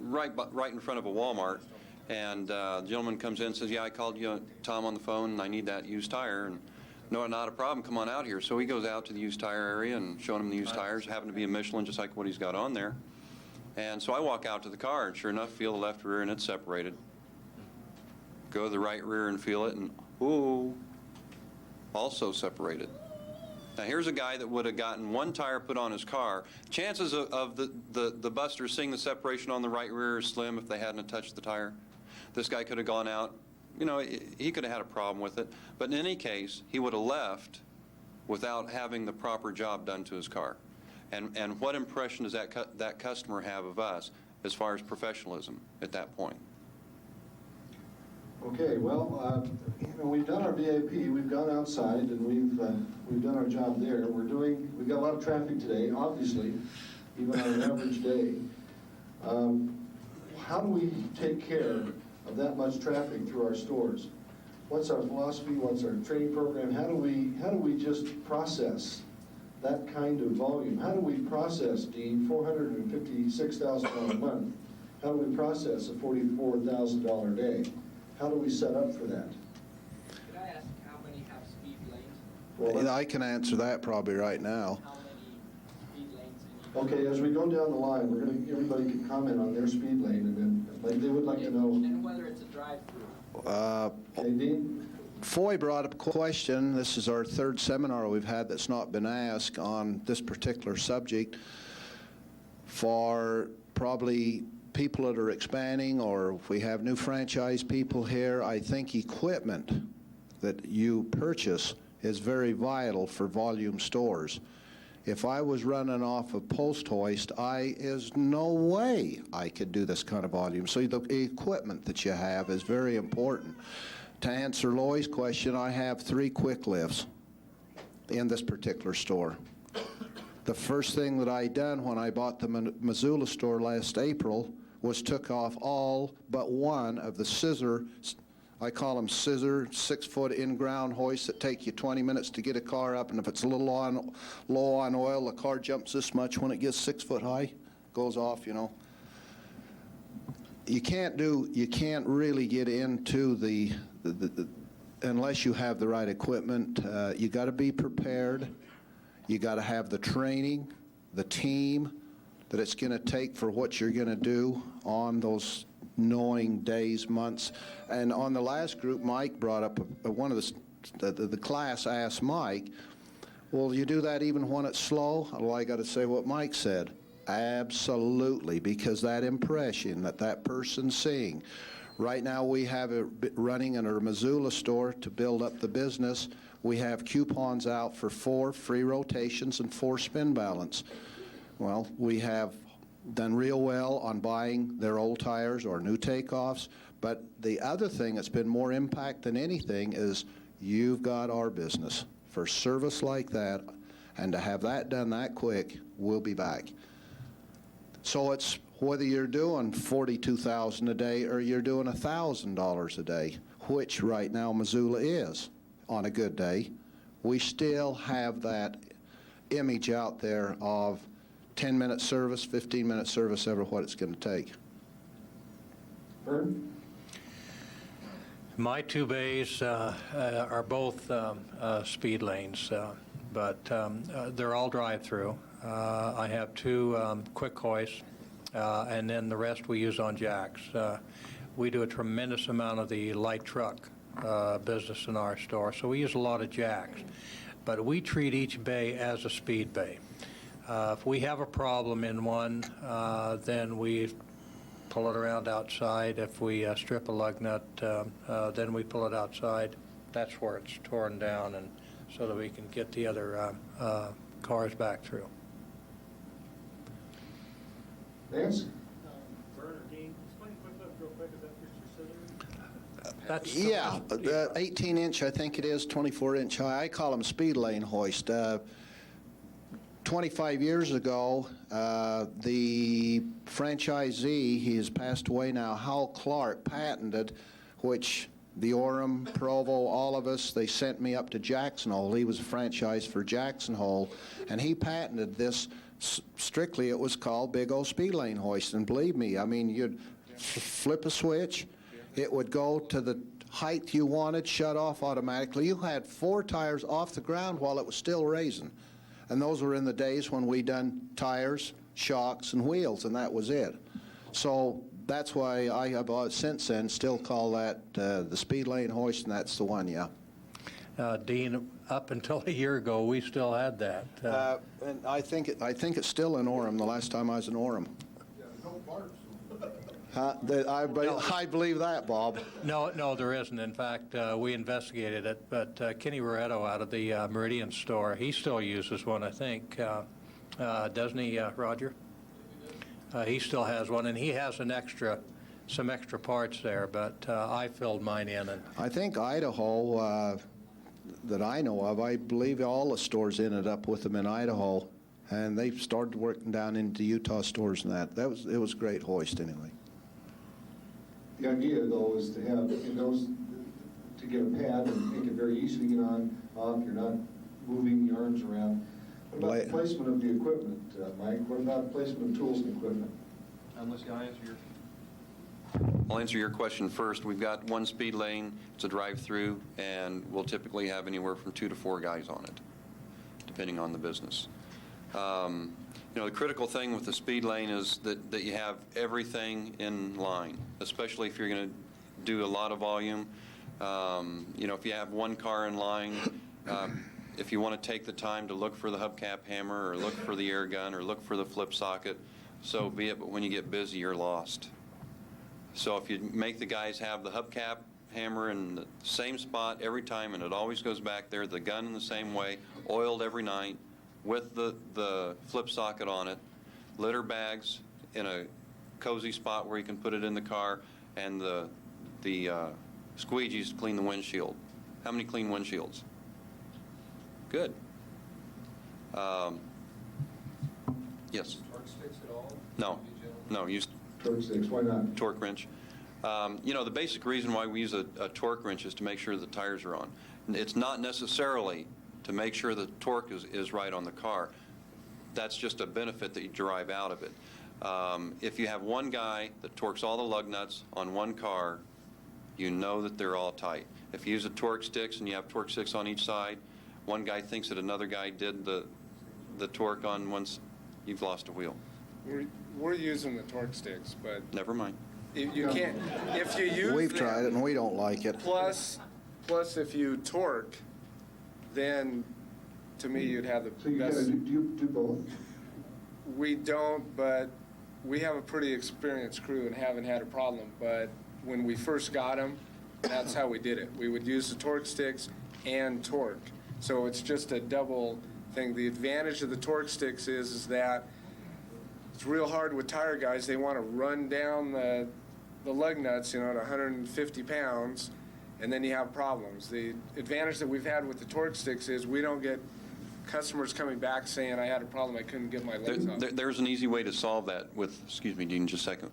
right in front of a Walmart. And the gentleman comes in and says, yeah, I called you, Tom, on the phone, and I need that used tire. And no, not a problem. Come on out here. So he goes out to the used tire area and showing him the used tires. Happen to be a Michelin, just like what he's got on there. And so I walk out to the car, and sure enough, feel the left rear, and it's separated. Go to the right rear and feel it, and ooh, also separated. Now here's a guy that would have gotten one tire put on his car. Chances of the buster seeing the separation on the right rear is slim if they hadn't touched the tire. This guy could have gone out, he could have had a problem with it. But in any case, he would have left without having the proper job done to his car. And what impression does that customer have of us as far as professionalism at that point? Okay, well, we've done our VIP, we've gone outside, and we've done our job there. We've got a lot of traffic today, obviously, even on an average day. How do we take care of that much traffic through our stores? What's our philosophy? What's our training program? How do we just process that kind of volume? How do we process, Dean, $456,000 a month? How do we process a $44,000 day? How do we set up for that? Could I ask how many have speed lanes? Well, I can answer that probably right now. How many speed lanes in each? okay, as we go down the line, everybody can comment on their speed lane, and then they would like to know. And whether it's a drive-through. Okay, Dean? Foy brought up a question. This is our third seminar we've had that's not been asked on this particular subject. For probably people that are expanding, or if we have new franchise people here, I think equipment that you purchase is very vital for volume stores. If I was running off of post hoist, is no way I could do this kind of volume. So the equipment that you have is very important. To answer Loy's question, I have 3 quick lifts in this particular store. The first thing that I done when I bought the Missoula store last April was took off all but one of the scissor, I call them scissor 6-foot in-ground hoists that take you 20 minutes to get a car up, and if it's a little low on oil, the car jumps this much. When it gets 6 foot high, goes off, you know. You can't really get into the unless you have the right equipment. You got to be prepared. You got to have the training, the team that it's going to take for what you're going to do on those knowing days, months. And on the last group, Mike brought up, one of the class asked Mike, well, you do that even when it's slow? Well, I got to say what Mike said. Absolutely, because that impression that person's seeing. Right now we have it running in our Missoula store to build up the business. We have coupons out for 4 free rotations and 4 spin balance. Well, we have done real well on buying their old tires or new takeoffs, but the other thing that's been more impact than anything is you've got our business. For service like that, and to have that done that quick, we'll be back. So it's whether you're doing $42,000 a day or you're doing $1,000 a day, which right now Missoula is on a good day, we still have that image out there of 10-minute service, 15-minute service, ever what it's going to take. Vern? My 2 bays are both speed lanes, but they're all drive-through. I have 2 quick hoists, and then the rest we use on jacks. We do a tremendous amount of the light truck business in our store, so we use a lot of jacks. But we treat each bay as a speed bay. If we have a problem in one, then we pull it around outside. If we strip a lug nut, then we pull it outside. That's where it's torn down, and so that we can get the other cars back through. Lance? Vern or Dean, explain quick lift real quick, is that just your scissor? That's Yeah, 18-inch, I think it is, 24-inch high. I call them speed lane hoist. 25 years ago, the franchisee, he has passed away now, Hal Clark, patented, which the Orem, Provo, all of us, they sent me up to Jackson Hole. He was a franchise for Jackson Hole, and he patented this. Strictly, it was called Big O Speed Lane Hoist, and believe me, I mean, you'd flip a switch, it would go to the height you wanted, shut off automatically. You had 4 tires off the ground while it was still raising, and those were in the days when we done tires, shocks, and wheels, and that was it. So that's why I have since then still call that the Speed Lane Hoist, and that's the one, yeah. Dean, up until a year ago, we still had that. And I think it's still in Orem. The last time I was in Orem. Yeah, no parts. I believe that, Bob. No, there isn't. In fact, we investigated it, but Kenny Loretto out of the Meridian store, he still uses one, I think. Doesn't he, Roger? He still has one, and he has some extra parts there, but I filled mine in. And I think Idaho, that I know of, I believe all the stores ended up with them in Idaho, and they started working down into Utah stores and that. It was a great hoist anyway. The idea, though, is to have, to get a pad and make it very easy to get on, off. You're not moving the arms around. What about the placement of the equipment, Mike? What about placement of tools and equipment? Unless I I'll answer your question first. We've got 1 speed lane. It's a drive-through, and we'll typically have anywhere from 2 to 4 guys on it, depending on the business. The critical thing with the speed lane is that you have everything in line, especially if you're going to do a lot of volume. If you have 1 car in line, if you want to take the time to look for the hubcap hammer or look for the air gun or look for the flip socket, so be it, but when you get busy, you're lost. So if you make the guys have the hubcap hammer in the same spot every time, and it always goes back there, the gun in the same way, oiled every night, with the flip socket on it, litter bags in a cozy spot where you can put it in the car, and the squeegees to clean the windshield. How many clean windshields? Good. Yes. Torque sticks at all? No, no, use Torque sticks, why not? torque wrench. The basic reason why we use a torque wrench is to make sure the tires are on. It's not necessarily to make sure the torque is right on the car. That's just a benefit that you derive out of it. If you have one guy that torques all the lug nuts on one car, you know that they're all tight. If you use a torque sticks and you have torque sticks on each side, one guy thinks that another guy did the torque on you've lost a wheel. We're using the torque sticks, but Never mind. you can't, if you use We've tried it them, and we don't like it. plus if you torque, then to me, you'd have the So you gotta, best. do you do both? We don't, but we have a pretty experienced crew and haven't had a problem. But when we first got them, that's how we did it. We would use the torque sticks and torque. So it's just a double thing. The advantage of the torque sticks is that it's real hard with tire guys. They want to run down the lug nuts, at 150 pounds, and then you have problems. The advantage that we've had with the torque sticks is we don't get customers coming back saying, I had a problem, I couldn't get my legs off. There's an easy way to solve that with, excuse me, Dean, just a second.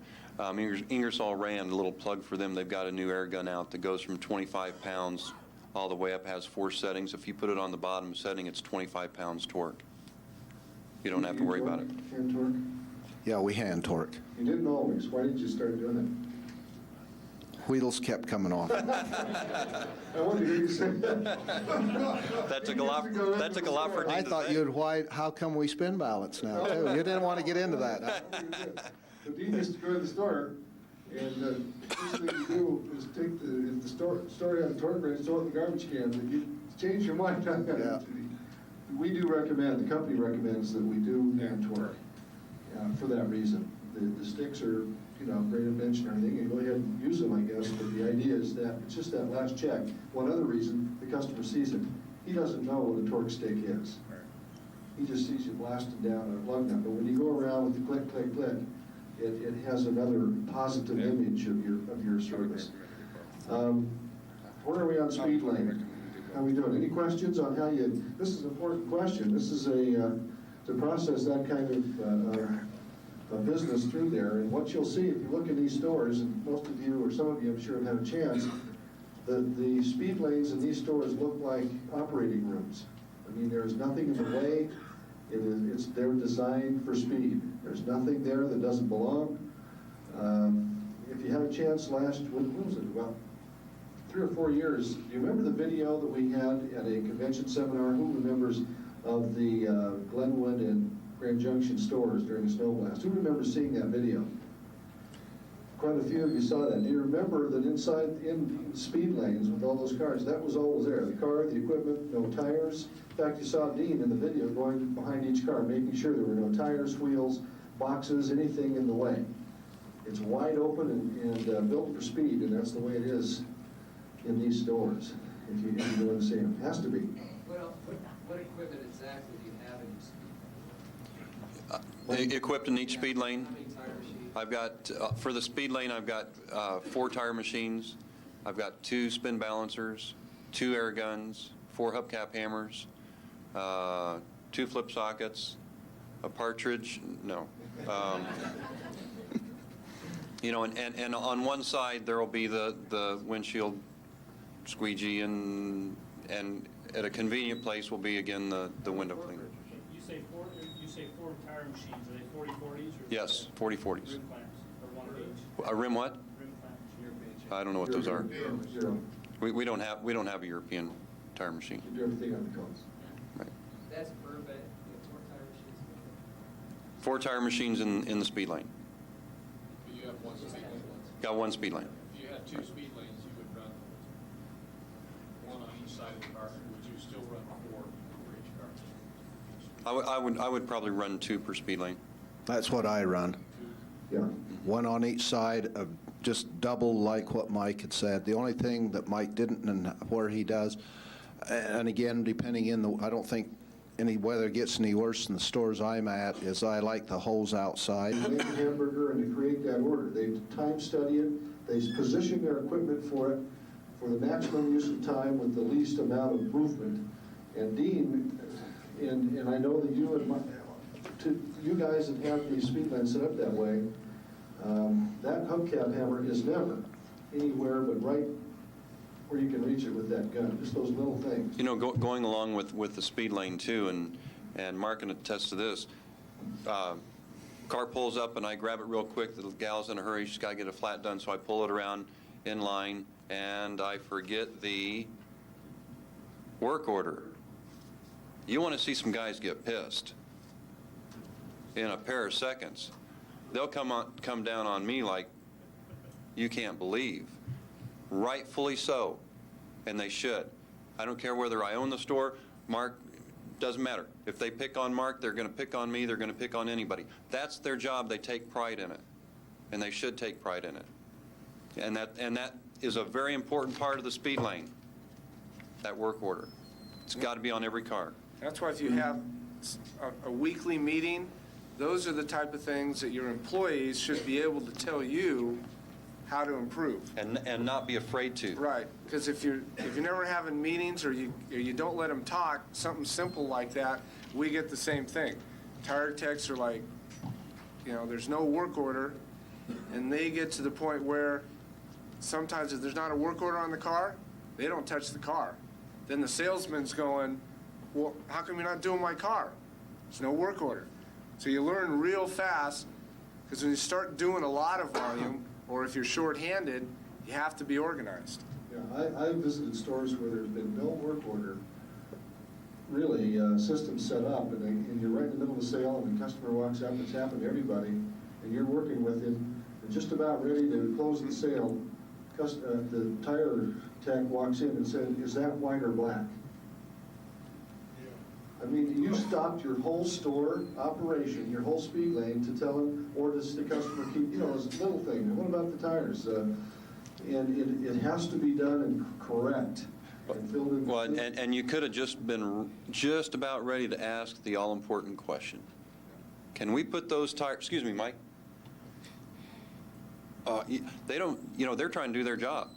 Ingersoll Rand, a little plug for them, they've got a new air gun out that goes from 25 pounds all the way up, has 4 settings. If you put it on the bottom setting, it's 25 pounds torque. You don't have to worry about it. Hand torque? Yeah, we hand torque. You didn't always. Why did you start doing Wheels kept coming off. that? I wanted to hear you say that. That took a lot for Dean I to thought say. you'd, how come we spin balance now, too? You didn't want to get into that, huh? The Dean used to go to the store, and the first thing you do is take the story on the torque wrench, throw it in the garbage can, and you change your mind on that. Yeah. We do recommend, the company recommends that we do hand torque for that reason. The sticks are, great invention and everything, and go ahead and use them, I guess, but the idea is that it's just that last check. One other reason, the customer sees it. He doesn't know what a torque stick is. He just sees you blasting down a lug nut, but when you go around with the click, click, click, it has another positive image of your service. Where are we on speed lane? How are we doing? Any questions on how this is an important question. This is to process that kind of business through there. And what you'll see if you look in these stores, and most of you or some of you I'm sure have had a chance, the speed lanes in these stores look like operating rooms. I mean, there's nothing in the way. They're designed for speed. There's nothing there that doesn't belong. If you had a chance when was it, about 3 or 4 years, do you remember the video that we had at a convention seminar? Who remembers of the Glenwood and Grand Junction stores during the snow blast? Who remembers seeing that video? Quite a few of you saw that. Do you remember that inside in speed lanes with all those cars, that was all was there? The car, the equipment, no tires. In fact, you saw Dean in the video going behind each car, making sure there were no tires, wheels, boxes, anything in the way. It's wide open and built for speed, and that's the way it is in these stores. If you go and see them, it has to be. What equipment exactly do you have in your speed? Equipped in each speed lane. How many tire machines? I've got, for the speed lane, I've got 4 tire machines. I've got 2 spin balancers, 2 air guns, 4 hubcap hammers, 2 flip sockets, a partridge, no. And on one side, there will be the windshield squeegee, and at a convenient place will be, again, the window cleaner. You say 4 tire machines, are they 40/40s? Or Yes, 40/40s. rim clamps, or one of each? A rim what? Rim clamps. I don't know what those are. Zero. We don't have a European tire machine. You do everything on the cones. Right. That's per bay, you have 4 tire machines? 4 tire machines in the speed lane. You have one speed lane. Got 1 speed lane. If you had 2 speed lanes, you would run 1 on each side of the car. Would you still run 4 for each car? I would probably run 2 per speed lane. That's what I run. Yeah. 1 on each side, of just double like what Mike had said. The only thing that Mike didn't, and where he does, and again, depending I don't think any weather gets any worse than the stores I'm at, is I like the holes outside. To make a hamburger and to create that order. They time study it, they position their equipment for it, for the maximum use of time with the least amount of movement. And Dean, and I know that you and to you guys that have these speed lanes set up that way, that hubcap hammer is never anywhere but right where you can reach it with that gun, just those little things. You know, going along with the speed lane too, and Mark can attest to this, car pulls up and I grab it real quick, the gal's in a hurry, she's got to get a flat done, so I pull it around in line, and I forget the work order. You want to see some guys get pissed in a pair of seconds. They'll come down on me like you can't believe. Rightfully so, and they should. I don't care whether I own the store, Mark, doesn't matter. If they pick on Mark, they're going to pick on me, they're going to pick on anybody. That's their job, they take pride in it, and they should take pride in it. And that is a very important part of the speed lane, that work order. It's got to be on every car. That's why if you have a weekly meeting, those are the type of things that your employees should be able to tell you how to improve. And not be afraid to. Right, because if you're never having meetings or you don't let them talk, something simple like that, we get the same thing. Tire techs are like, there's no work order, and they get to the point where sometimes if there's not a work order on the car, they don't touch the car. Then the salesman's going, well, how come you're not doing my car? There's no work order. So you learn real fast, because when you start doing a lot of volume, or if you're short-handed, you have to be organized. Yeah, I visited stores where there's been no work order, really, system set up, and you're right in the middle of the sale, and the customer walks up, it's happened to everybody, and you're working with him, and just about ready to close the sale, the tire tech walks in and said, "Is that white or black?" I mean, you stopped your whole store operation, your whole speed lane to tell him, or does the customer keep, it's a little thing. What about the tires? And it has to be done and correct and filled in. Well, and you could have just been just about ready to ask the all-important question. Can we put those tires, excuse me, Mike? They don't, they're trying to do their job.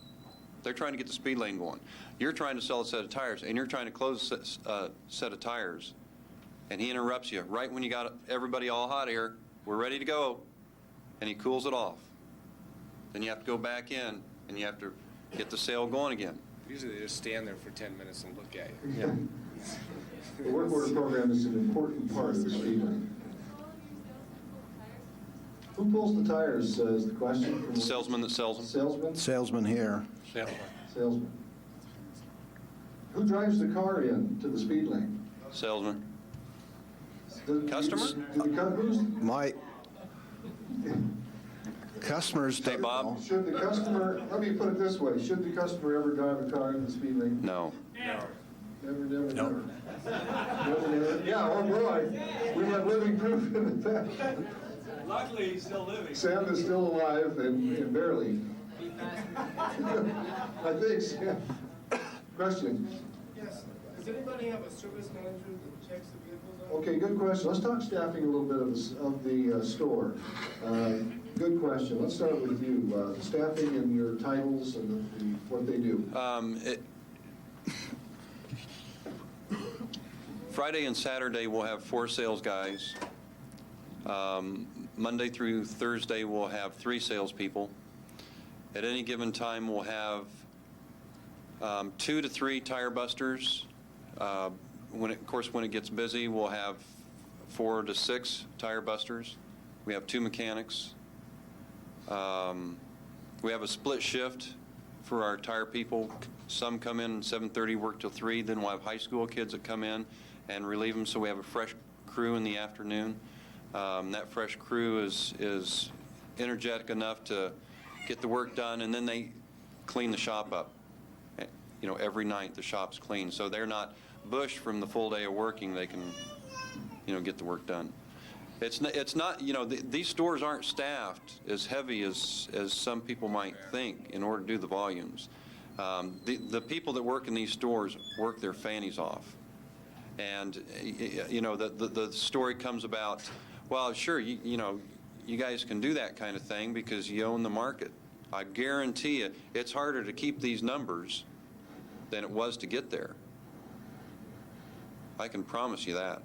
They're trying to get the speed lane going. You're trying to sell a set of tires, and you're trying to close a set of tires, and he interrupts you right when you got everybody all hot here. We're ready to go, and he cools it off. Then you have to go back in, and you have to get the sale going again. Usually they just stand there for 10 minutes and look at you. Yeah. The work order program is an important part of the speed lane. Who pulls the tires, is the question? The salesman that sells them. Salesman? Salesman here. Salesman. Who drives the car in to the speed lane? Salesman. Customer? My customers Hey, Bob. Should the customer, let me put it this way, should the customer ever drive a car in the speed lane? No. Never, never, No. never. Never, never. Yeah, oh boy, we have living proof in the fact. Luckily, he's still living. Sam is still alive and barely. I think, Sam. Question? Yes, does anybody have a service manager that checks the vehicles out? Okay, good question. Let's talk staffing a little bit of the store. Good question. Let's start with you. The staffing and your titles and what they do. Friday and Saturday, we'll have 4 sales guys. Monday through Thursday, we'll have 3 salespeople. At any given time, we'll have 2 to 3 tire busters. Of course, when it gets busy, we'll have 4 to 6 tire busters. We have 2 mechanics. We have a split shift for our tire people. Some come in 7:30, work till 3. Then we'll have high school kids that come in and relieve them, so we have a fresh crew in the afternoon. That fresh crew is energetic enough to get the work done, and then they clean the shop up. Every night the shop's clean, so they're not bushed from the full day of working. They can, get the work done. It's not, these stores aren't staffed as heavy as some people might think in order to do the volumes. The people that work in these stores work their fannies off. And, the story comes about, well, sure, you guys can do that kind of thing because you own the market. I guarantee you, it's harder to keep these numbers than it was to get there. I can promise you that.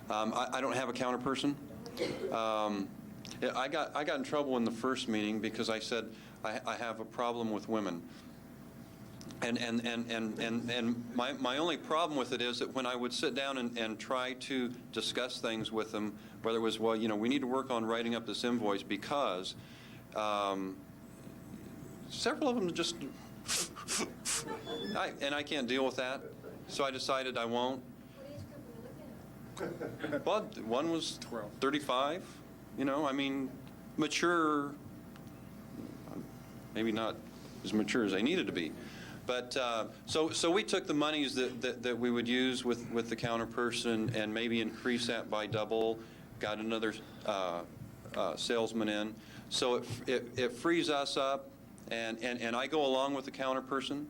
I don't have a counter person. Yeah, I got in trouble in the first meeting because I said I have a problem with women. And my only problem with it is that when I would sit down and try to discuss things with them, whether it was, well, you know, we need to work on writing up this invoice because several of them just, I can't deal with that, so I decided I won't. Well, one was 35, you know, I mean, mature, maybe not as mature as they needed to be. But so we took the monies that we would use with the counter person and maybe increase that by double, got another salesman in. So it frees us up, and I go along with the counter person.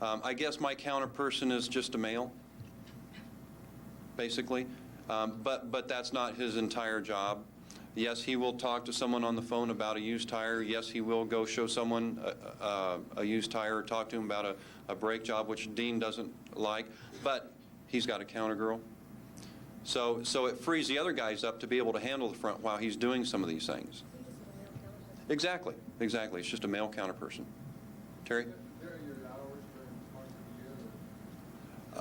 I guess my counter person is just a male, basically, but that's not his entire job. Yes, he will talk to someone on the phone about a used tire. Yes, he will go show someone a used tire or talk to him about a brake job, which Dean doesn't like, but he's got a counter girl. So it frees the other guys up to be able to handle the front while he's doing some of these things. Exactly. It's just a male counter person. Terry?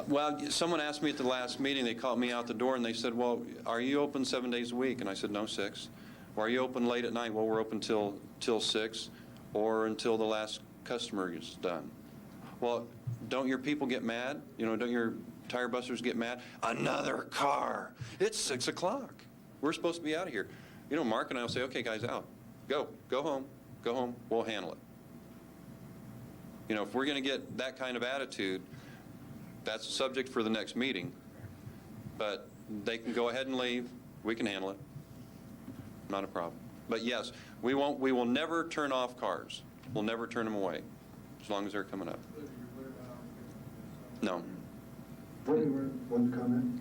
Well, someone asked me at the last meeting, they called me out the door and they said, well, are you open 7 days a week? And I said, no, 6. Well, are you open late at night? Well, we're open till 6 or until the last customer is done. Well, don't your people get mad? You know, don't your tire busters get mad? Another car. It's 6 o'clock. We're supposed to be out of here. You know, Mark and I will say, okay, guys, out. Go home, we'll handle it. You know, if we're going to get that kind of attitude, that's a subject for the next meeting, but they can go ahead and leave. We can handle it. Not a problem. But yes, we will never turn off cars. We'll never turn them away, as long as they're coming up. No. One comment?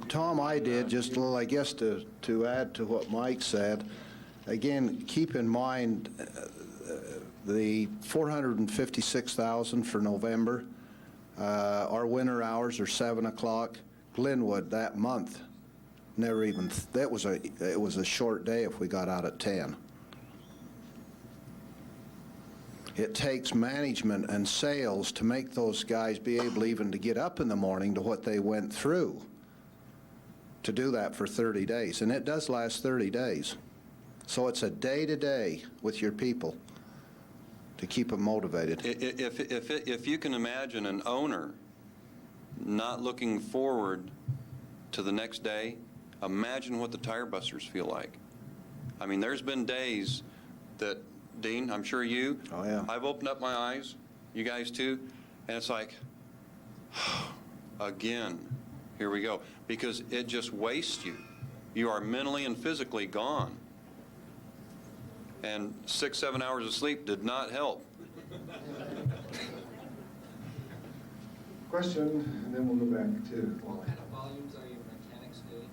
Tom, I did, just a little, I guess, to add to what Mike said. Again, keep in mind the $456,000 for November. Our winter hours are 7 o'clock. Glenwood that month, never even, it was a short day if we got out at 10. It takes management and sales to make those guys be able even to get up in the morning to what they went through to do that for 30 days. And it does last 30 days. So it's a day-to-day with your people to keep them motivated. If you can imagine an owner not looking forward to the next day, imagine what the tire busters feel like. I mean, there's been days that, Dean, I'm sure you, oh, yeah. I've opened up my eyes, you guys too, and it's like, again, here we go. Because it just wastes you. You are mentally and physically gone. And 6-7 hours of sleep did not help. Question, and then we'll go back to Wally. What kind of volumes are your mechanics doing?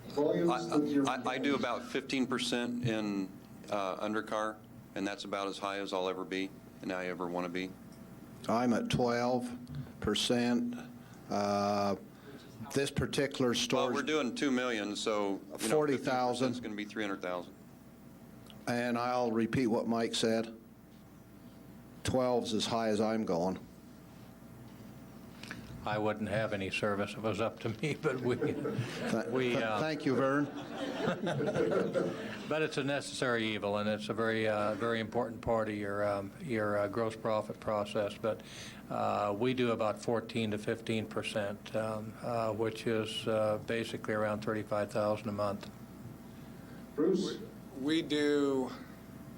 Volumes that you're... I do about 15% in undercar, and that's about as high as I'll ever be, and I ever want to be. I'm at 12%. This particular store... Well, we're doing $2 million, so 40,000. It's going to be 300,000. And I'll repeat what Mike said. 12's as high as I'm going. I wouldn't have any service if it was up to me, but Thank you, Vern. But it's a necessary evil, and it's a very, very important part of your gross profit process. But we do about 14 to 15%, which is basically around $35,000 a month. Bruce? We do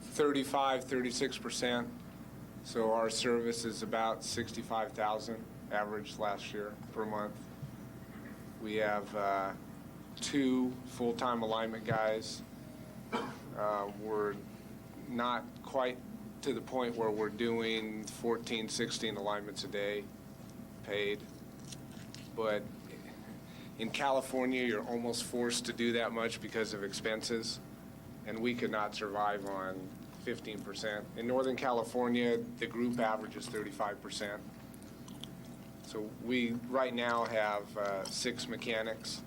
35, 36%. So our service is about 65,000 average last year per month. We have 2 full-time alignment guys. We're not quite to the point where we're doing 14, 16 alignments a day paid. But in California, you're almost forced to do that much because of expenses, and we could not survive on 15%. In Northern California, the group average is 35%. So we, right now, have 6 mechanics.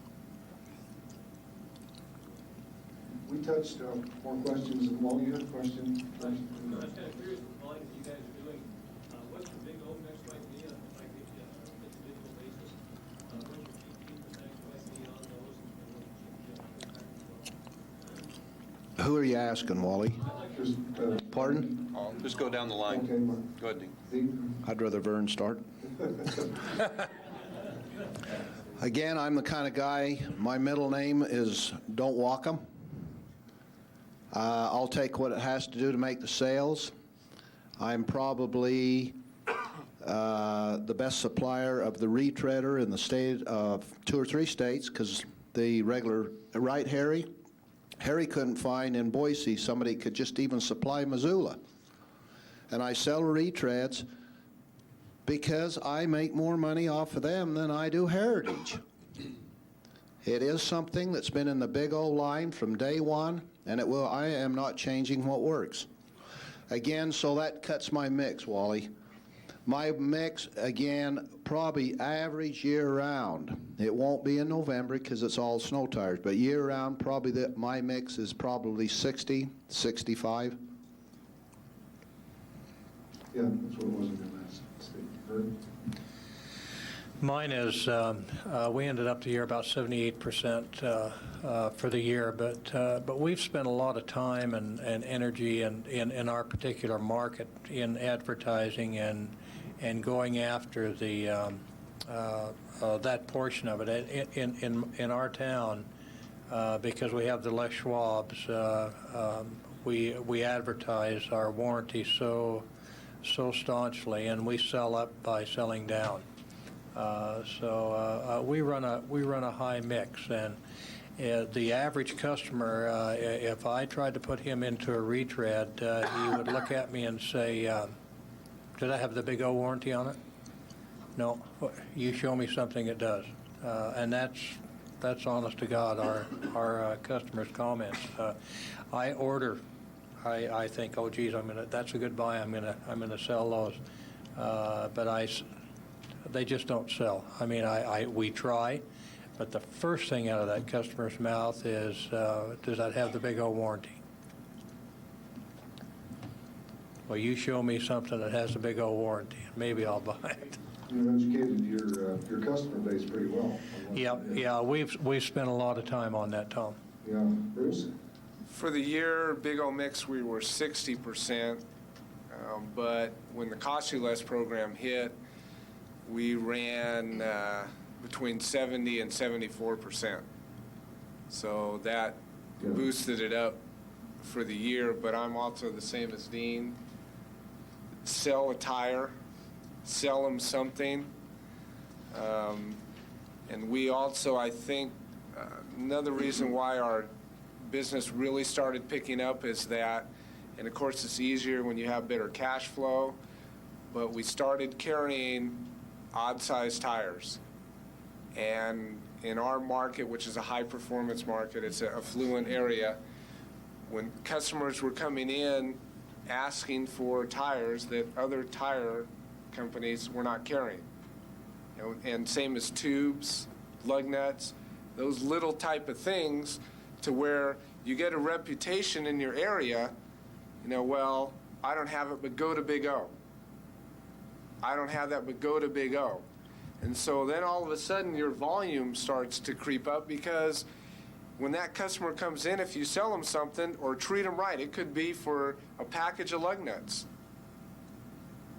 We touched, more questions, and Walt, you have a question? I was kind of curious, the volume that you guys are doing, what's your big O mix might be, like individual basis? What's your GP percentage might be on those, and what's your GP? Who are you asking, Wally? Just, Pardon? Just go down the line. Okay, Mark. Go ahead, Dean. I'd rather Vern start. Again, I'm the kind of guy, my middle name is Don't Walk 'em. I'll take what it has to do to make the sales. I'm probably the best supplier of the retreader in the state of 2 or 3 states, because the regular, right, Harry? Harry couldn't find in Boise somebody could just even supply Missoula. And I sell retreads because I make more money off of them than I do Heritage. It is something that's been in the big old line from day one, and it will. I am not changing what works. Again, so that cuts my mix, Wally. My mix, again, probably average year-round. It won't be in November because it's all snow tires, but year-round, probably my mix is probably 60, 65. Yeah, that's what it was in the last state. Vern? Mine is, we ended up the year about 78% for the year, but we've spent a lot of time and energy in our particular market in advertising and going after the that portion of it in our town, because we have the Les Schwabs. We advertise our warranty so staunchly, and we sell up by selling down. So we run a high mix, and the average customer, if I tried to put him into a retread, he would look at me and say, "Did I have the big O warranty on it?" No. You show me something that does, and that's honest to God our customers' comments. I order. I think, oh geez, that's a good buy. I'm gonna sell those, but they just don't sell. I mean, we try, but the first thing out of that customer's mouth is, does that have the big O warranty? Well, you show me something that has a big O warranty, and maybe I'll buy it. You've educated your customer base pretty well. Yeah, we've spent a lot of time on that, Tom. Yeah, Bruce? For the year, Big O Mix, we were 60%, but when the Cost You Less program hit, we ran between 70 and 74%. So that boosted it up for the year, but I'm also the same as Dean. Sell a tire, sell them something. And we also, I think, another reason why our business really started picking up is that, and of course it's easier when you have better cash flow, but we started carrying odd-sized tires. And in our market, which is a high-performance market, it's an affluent area, when customers were coming in asking for tires that other tire companies were not carrying. And same as tubes, lug nuts, those little type of things, to where you get a reputation in your area, well, I don't have it, but go to Big O. I don't have that, but go to Big O. And so then all of a sudden your volume starts to creep up, because when that customer comes in, if you sell them something or treat them right, it could be for a package of lug nuts.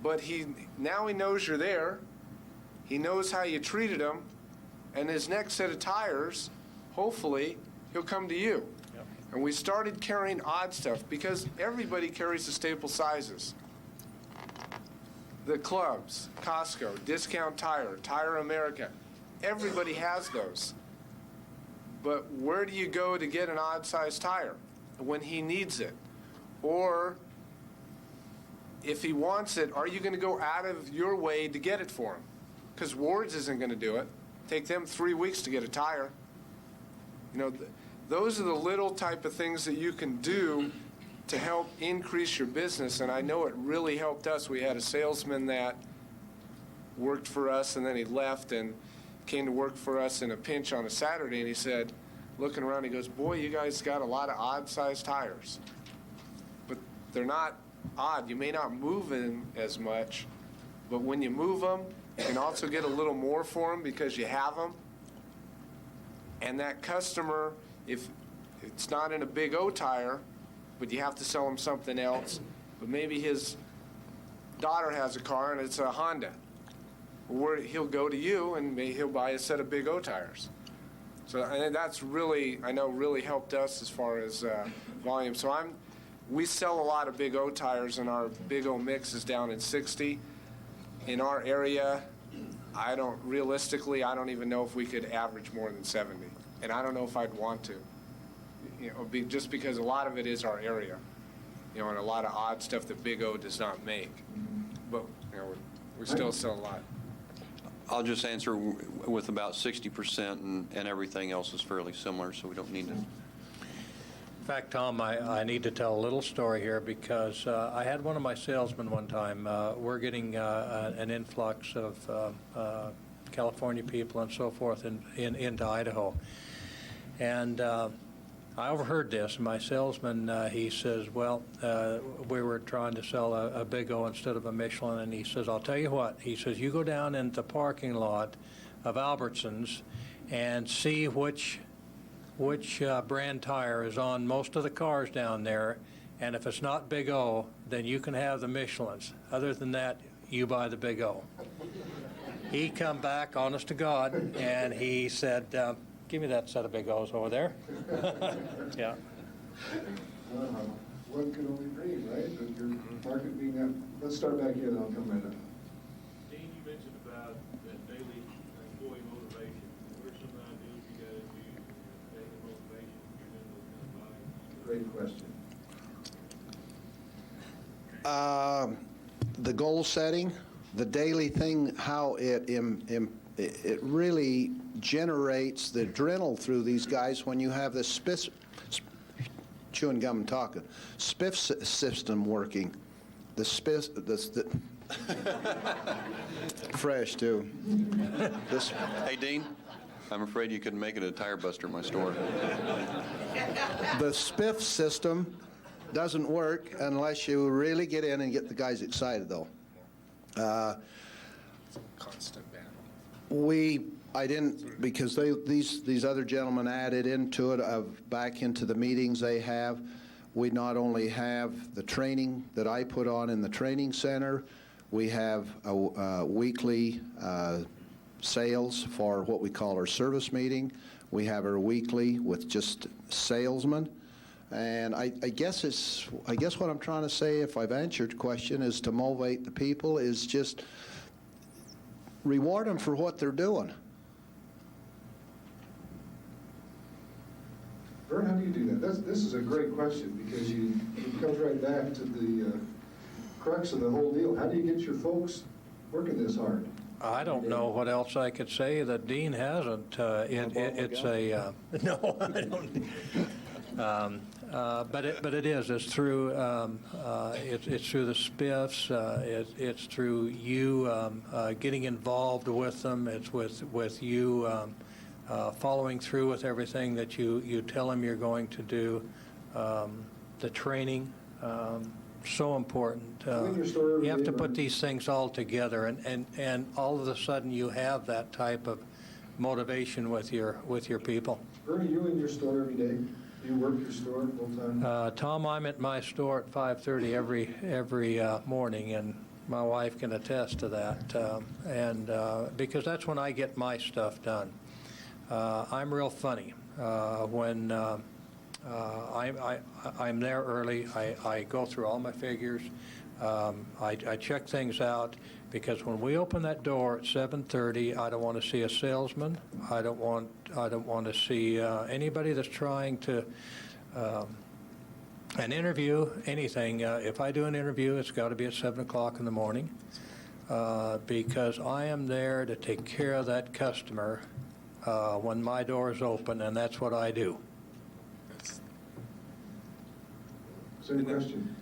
But now he knows you're there, he knows how you treated him, and his next set of tires, hopefully, he'll come to you. Yep. And we started carrying odd stuff because everybody carries the staple sizes. The clubs, Costco, Discount Tire, Tire America, everybody has those. But where do you go to get an odd-sized tire? When he needs it. Or if he wants it, are you going to go out of your way to get it for him? Because Ward's isn't going to do it. Take them 3 weeks to get a tire. Those are the little type of things that you can do to help increase your business, and I know it really helped us. We had a salesman that worked for us, and then he left and came to work for us in a pinch on a Saturday, and he said, looking around, he goes, boy, you guys got a lot of odd-sized tires. But they're not odd. You may not move them as much, but when you move them, you can also get a little more for them because you have them. And that customer, if it's not in a Big O tire, but you have to sell him something else, but maybe his daughter has a car and it's a Honda, he'll go to you and he'll buy a set of Big O tires. So and that's really, I know, really helped us as far as volume. So we sell a lot of Big O tires, and our Big O mix is down in 60. In our area, realistically, I don't even know if we could average more than 70. And I don't know if I'd want to, just because a lot of it is our area, and a lot of odd stuff that Big O does not make. But, we still sell a lot. I'll just answer with about 60%, and everything else is fairly similar, so we don't need to. In fact, Tom, I need to tell a little story here because I had one of my salesmen one time. We're getting an influx of California people and so forth into Idaho. And I overheard this. My salesman, he says, well, we were trying to sell a Big O instead of a Michelin, and he says, I'll tell you what. He says, you go down in the parking lot of Albertsons and see which brand tire is on most of the cars down there, and if it's not Big O, then you can have the Michelins. Other than that, you buy the Big O. He come back, honest to God, and he said, give me that set of Big O's over there. Yeah. One can only dream, right? But your market being that. Let's start back here, and I'll come right up. Dean, you mentioned about that daily employee motivation. What are some ideas you guys use for daily motivation if you're doing those kind of buying? Great question. The goal setting, the daily thing, how it really generates the adrenaline through these guys when you have this chewing gum and talking, spiff system working. The spiff, fresh too. Hey, Dean, I'm afraid you couldn't make it a tire buster in my store. The spiff system doesn't work unless you really get in and get the guys excited, though. Constant battle. I didn't, because these other gentlemen added into it, back into the meetings they have. We not only have the training that I put on in the training center, we have a weekly sales for what we call our service meeting. We have our weekly with just salesmen. And I guess what I'm trying to say, if I've answered your question, is to motivate the people, is just reward them for what they're doing. Vern, how do you do that? This is a great question because it comes right back to the crux of the whole deal. How do you get your folks working this hard? I don't know what else I could say that Dean hasn't. It's a no, I don't. But it is. It's through it's through the spiffs. It's through you getting involved with them. It's with you following through with everything that you tell them you're going to do. The training, so important. You have to put these things all together, and all of a sudden you have that type of motivation with your people. Vern, are you in your store every day? Do you work your store full time? Tom, I'm at my store at 5:30 every morning, and my wife can attest to that. And because that's when I get my stuff done. I'm real funny when I'm there early. I go through all my figures. I check things out. Because when we open that door at 7:30, I don't want to see a salesman. I don't want to see anybody that's trying to an interview, anything. If I do an interview, it's got to be at 7 o'clock in the morning because I am there to take care of that customer when my door is open, and that's what I do. Same question.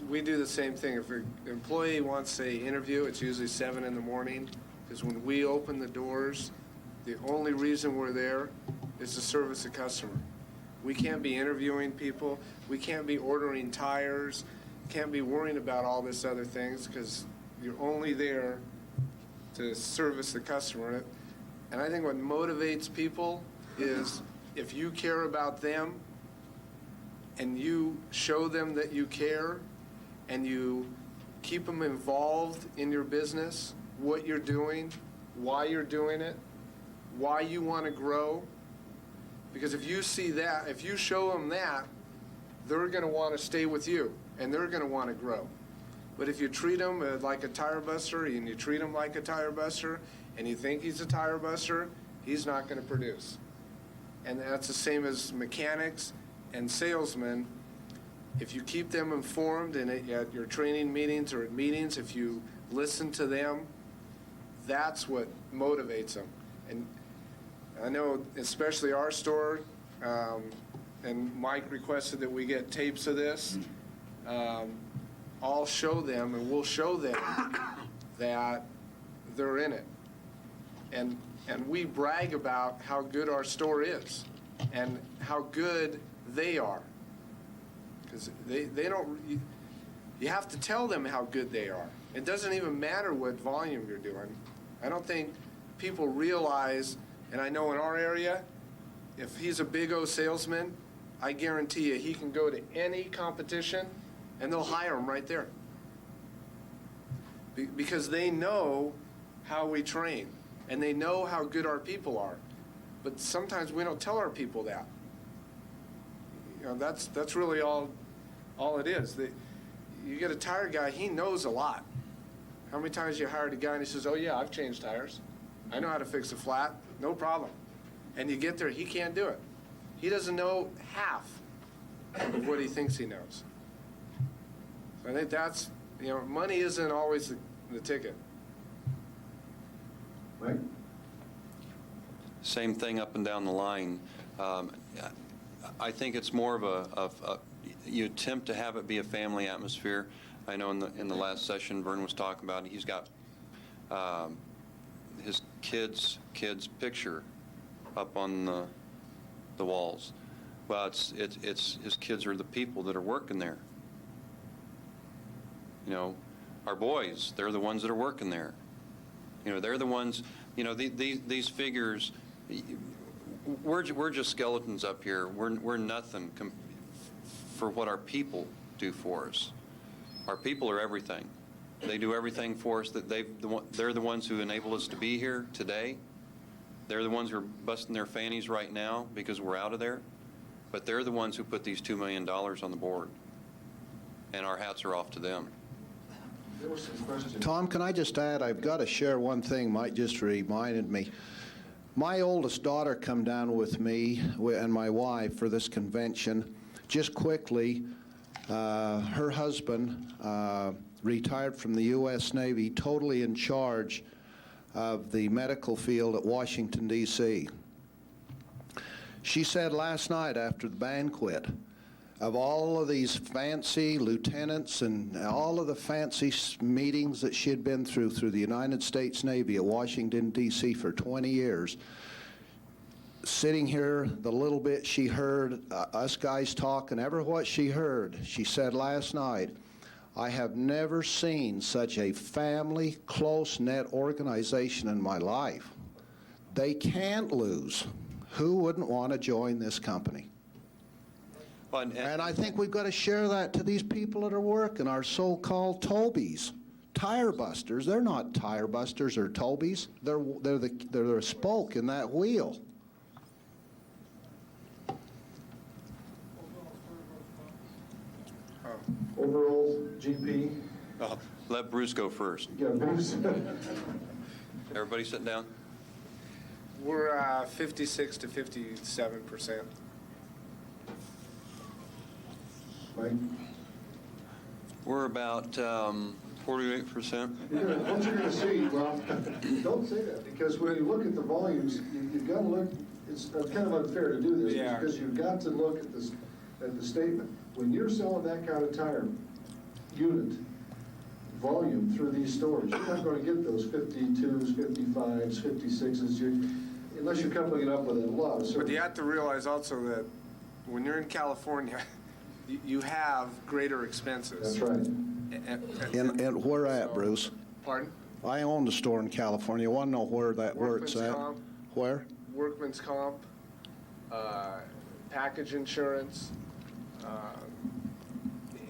We do the same thing. If an employee wants a interview, it's usually 7 in the morning, because when we open the doors, the only reason we're there is to service the customer. We can't be interviewing people, we can't be ordering tires, can't be worrying about all this other things, because you're only there to service the customer. And I think what motivates people is if you care about them and you show them that you care and you keep them involved in your business, what you're doing, why you're doing it, why you want to grow. Because if you see that, if you show them that, they're going to want to stay with you and they're going to want to grow. But if you treat them like a tire buster and you treat him like a tire buster and you think he's a tire buster, he's not going to produce. And that's the same as mechanics and salesmen. If you keep them informed and at your training meetings or at meetings, if you listen to them, that's what motivates them. And I know especially our store, and Mike requested that we get tapes of this. I'll show them and we'll show them that they're in it. And we brag about how good our store is and how good they are. Because they don't, you have to tell them how good they are. It doesn't even matter what volume you're doing. I don't think people realize, and I know in our area, if he's a big O salesman, I guarantee you he can go to any competition and they'll hire him right there. Because they know how we train and they know how good our people are. But sometimes we don't tell our people that. You know, that's really all it is. You get a tire guy, he knows a lot. How many times you hired a guy and he says, oh yeah, I've changed tires. I know how to fix a flat, no problem. And you get there, he can't do it. He doesn't know half of what he thinks he knows. So I think that's, you know, money isn't always the ticket. Right? Same thing up and down the line. I think it's more of you attempt to have it be a family atmosphere. I know in the last session Vern was talking about he's got his kids' picture up on the walls. Well, it's his kids are the people that are working there. You know, our boys, they're the ones that are working there. You know, they're the ones. You know, these figures. We're just skeletons up here. We're nothing for what our people do for us. Our people are everything. They do everything for us. That they're the ones who enable us to be here today. They're the ones who are busting their fannies right now because we're out of there. But they're the ones who put these $2 million on the board. And our hats are off to them. There were some questions. Tom, can I just add, I've got to share one thing Mike just reminded me. My oldest daughter come down with me and my wife for this convention. Just quickly, her husband retired from the U.S. Navy, totally in charge of the medical field at Washington, D.C. She said last night after the banquet, of all of these fancy lieutenants and all of the fancy meetings that she had been through the United States Navy at Washington, D.C. for 20 years, sitting here, the little bit she heard us guys talk and ever what she heard, she said last night, I have never seen such a family, close-knit organization in my life. They can't lose. Who wouldn't want to join this company? And I think we've got to share that to these people that are working, our so-called Tobies, tire busters. They're not tire busters or Tobies. They're a spoke in that wheel. Overall GP. Let Bruce go first. Yeah, Bruce. Everybody sit down. We're 56 to 57%. Mike? We're about 48%. What you're going to see, well, don't say that, because when you look at the volumes, you've got to look, it's kind of unfair to do this, Yeah. because you've got to look at the statement. When you're selling that kind of tire, unit volume through these stores. You're not going to get those 52s, 55s, 56s, unless you're coupling it up with a lot of service. But you have to realize also that when you're in California, you have greater expenses. That's right. And where at, Bruce? Pardon? I own the store in California. I want to know where it's Workman's at. comp. Where? Workman's comp, package insurance.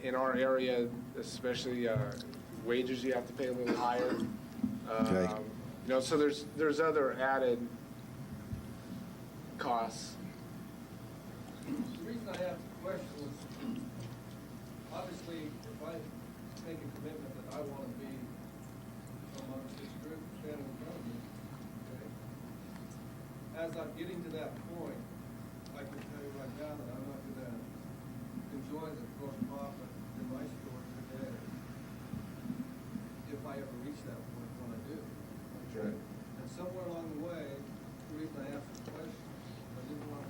In our area, especially wages, you have to pay a little higher. Okay. You know, so there's other added costs. The reason I asked the question was, obviously, if I make a commitment that I want to be amongst this group standing in front of me, okay? As I'm getting to that point, I can tell you right now that I'm not gonna enjoy the gross profit in my store today if I ever reach that point when I do. That's right. And somewhere along the way, the reason I asked the question, I didn't want a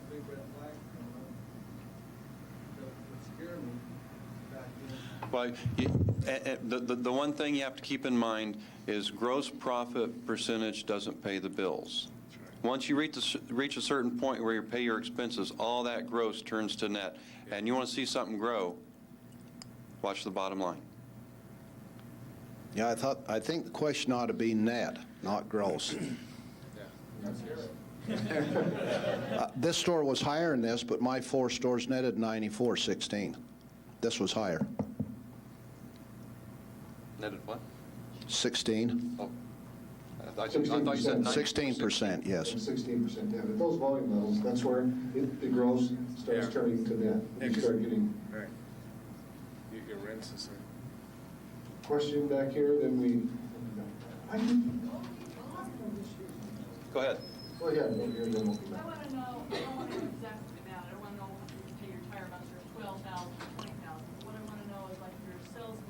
big red flag to come up that would scare me back in. Well, the one thing you have to keep in mind is gross profit percentage doesn't pay the bills. Once you reach a certain point where you pay your expenses, all that gross turns to net. And you want to see something grow, watch the bottom line. Yeah, I think the question ought to be net, not gross. This store was higher than this, but my 4 stores netted 94.16. This was higher. Netted what? 16. Oh. I thought you said 16%, yes. 16%, yeah. At those volume levels, that's where the gross starts Yeah. turning to net. Yeah, You 'cause- start getting Right. Your rent's the same. question back here, then we. Go ahead. Go ahead, over here, then we'll be I back. want to know, I don't want to know exactly the amount, I don't want to know if you pay your tire months are 12,000 or 20,000. What I want to know is like your salesman,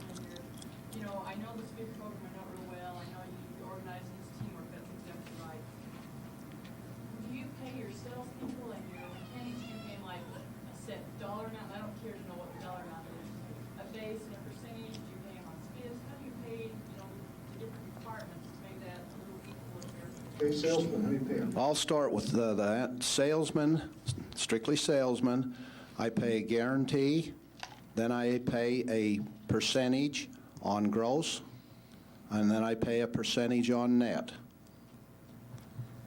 you know, I know the speaker program, I know it real well, I know you organize this teamwork, that's exactly right. Do you pay your salespeople and your mechanics, do you pay like a set dollar amount? I don't care to know what the dollar amount is. A base and a percentage, do you pay them on spiffs? How do you pay, you know, the different requirements to make that a little equal here? Okay, salesman, how do you pay them? I'll start with the salesman, strictly salesman. I pay a guarantee, then I pay a percentage on gross, and then I pay a percentage on net.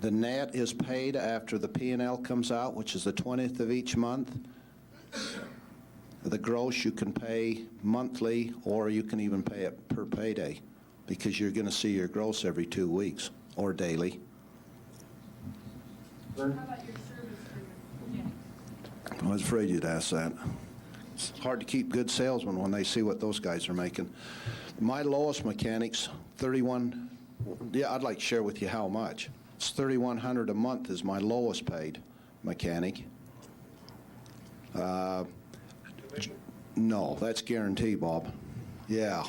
The net is paid after the P&L comes out, which is the 20th of each month. The gross you can pay monthly, or you can even pay it per payday, because you're going to see your gross every 2 weeks or daily. How about your service for your mechanics? I was afraid you'd ask that. It's hard to keep good salesmen when they see what those guys are making. My lowest mechanics, 31, yeah, I'd like to share with you how much. It's $3,100 a month is my lowest paid mechanic. No, that's guaranteed, Bob. Yeah.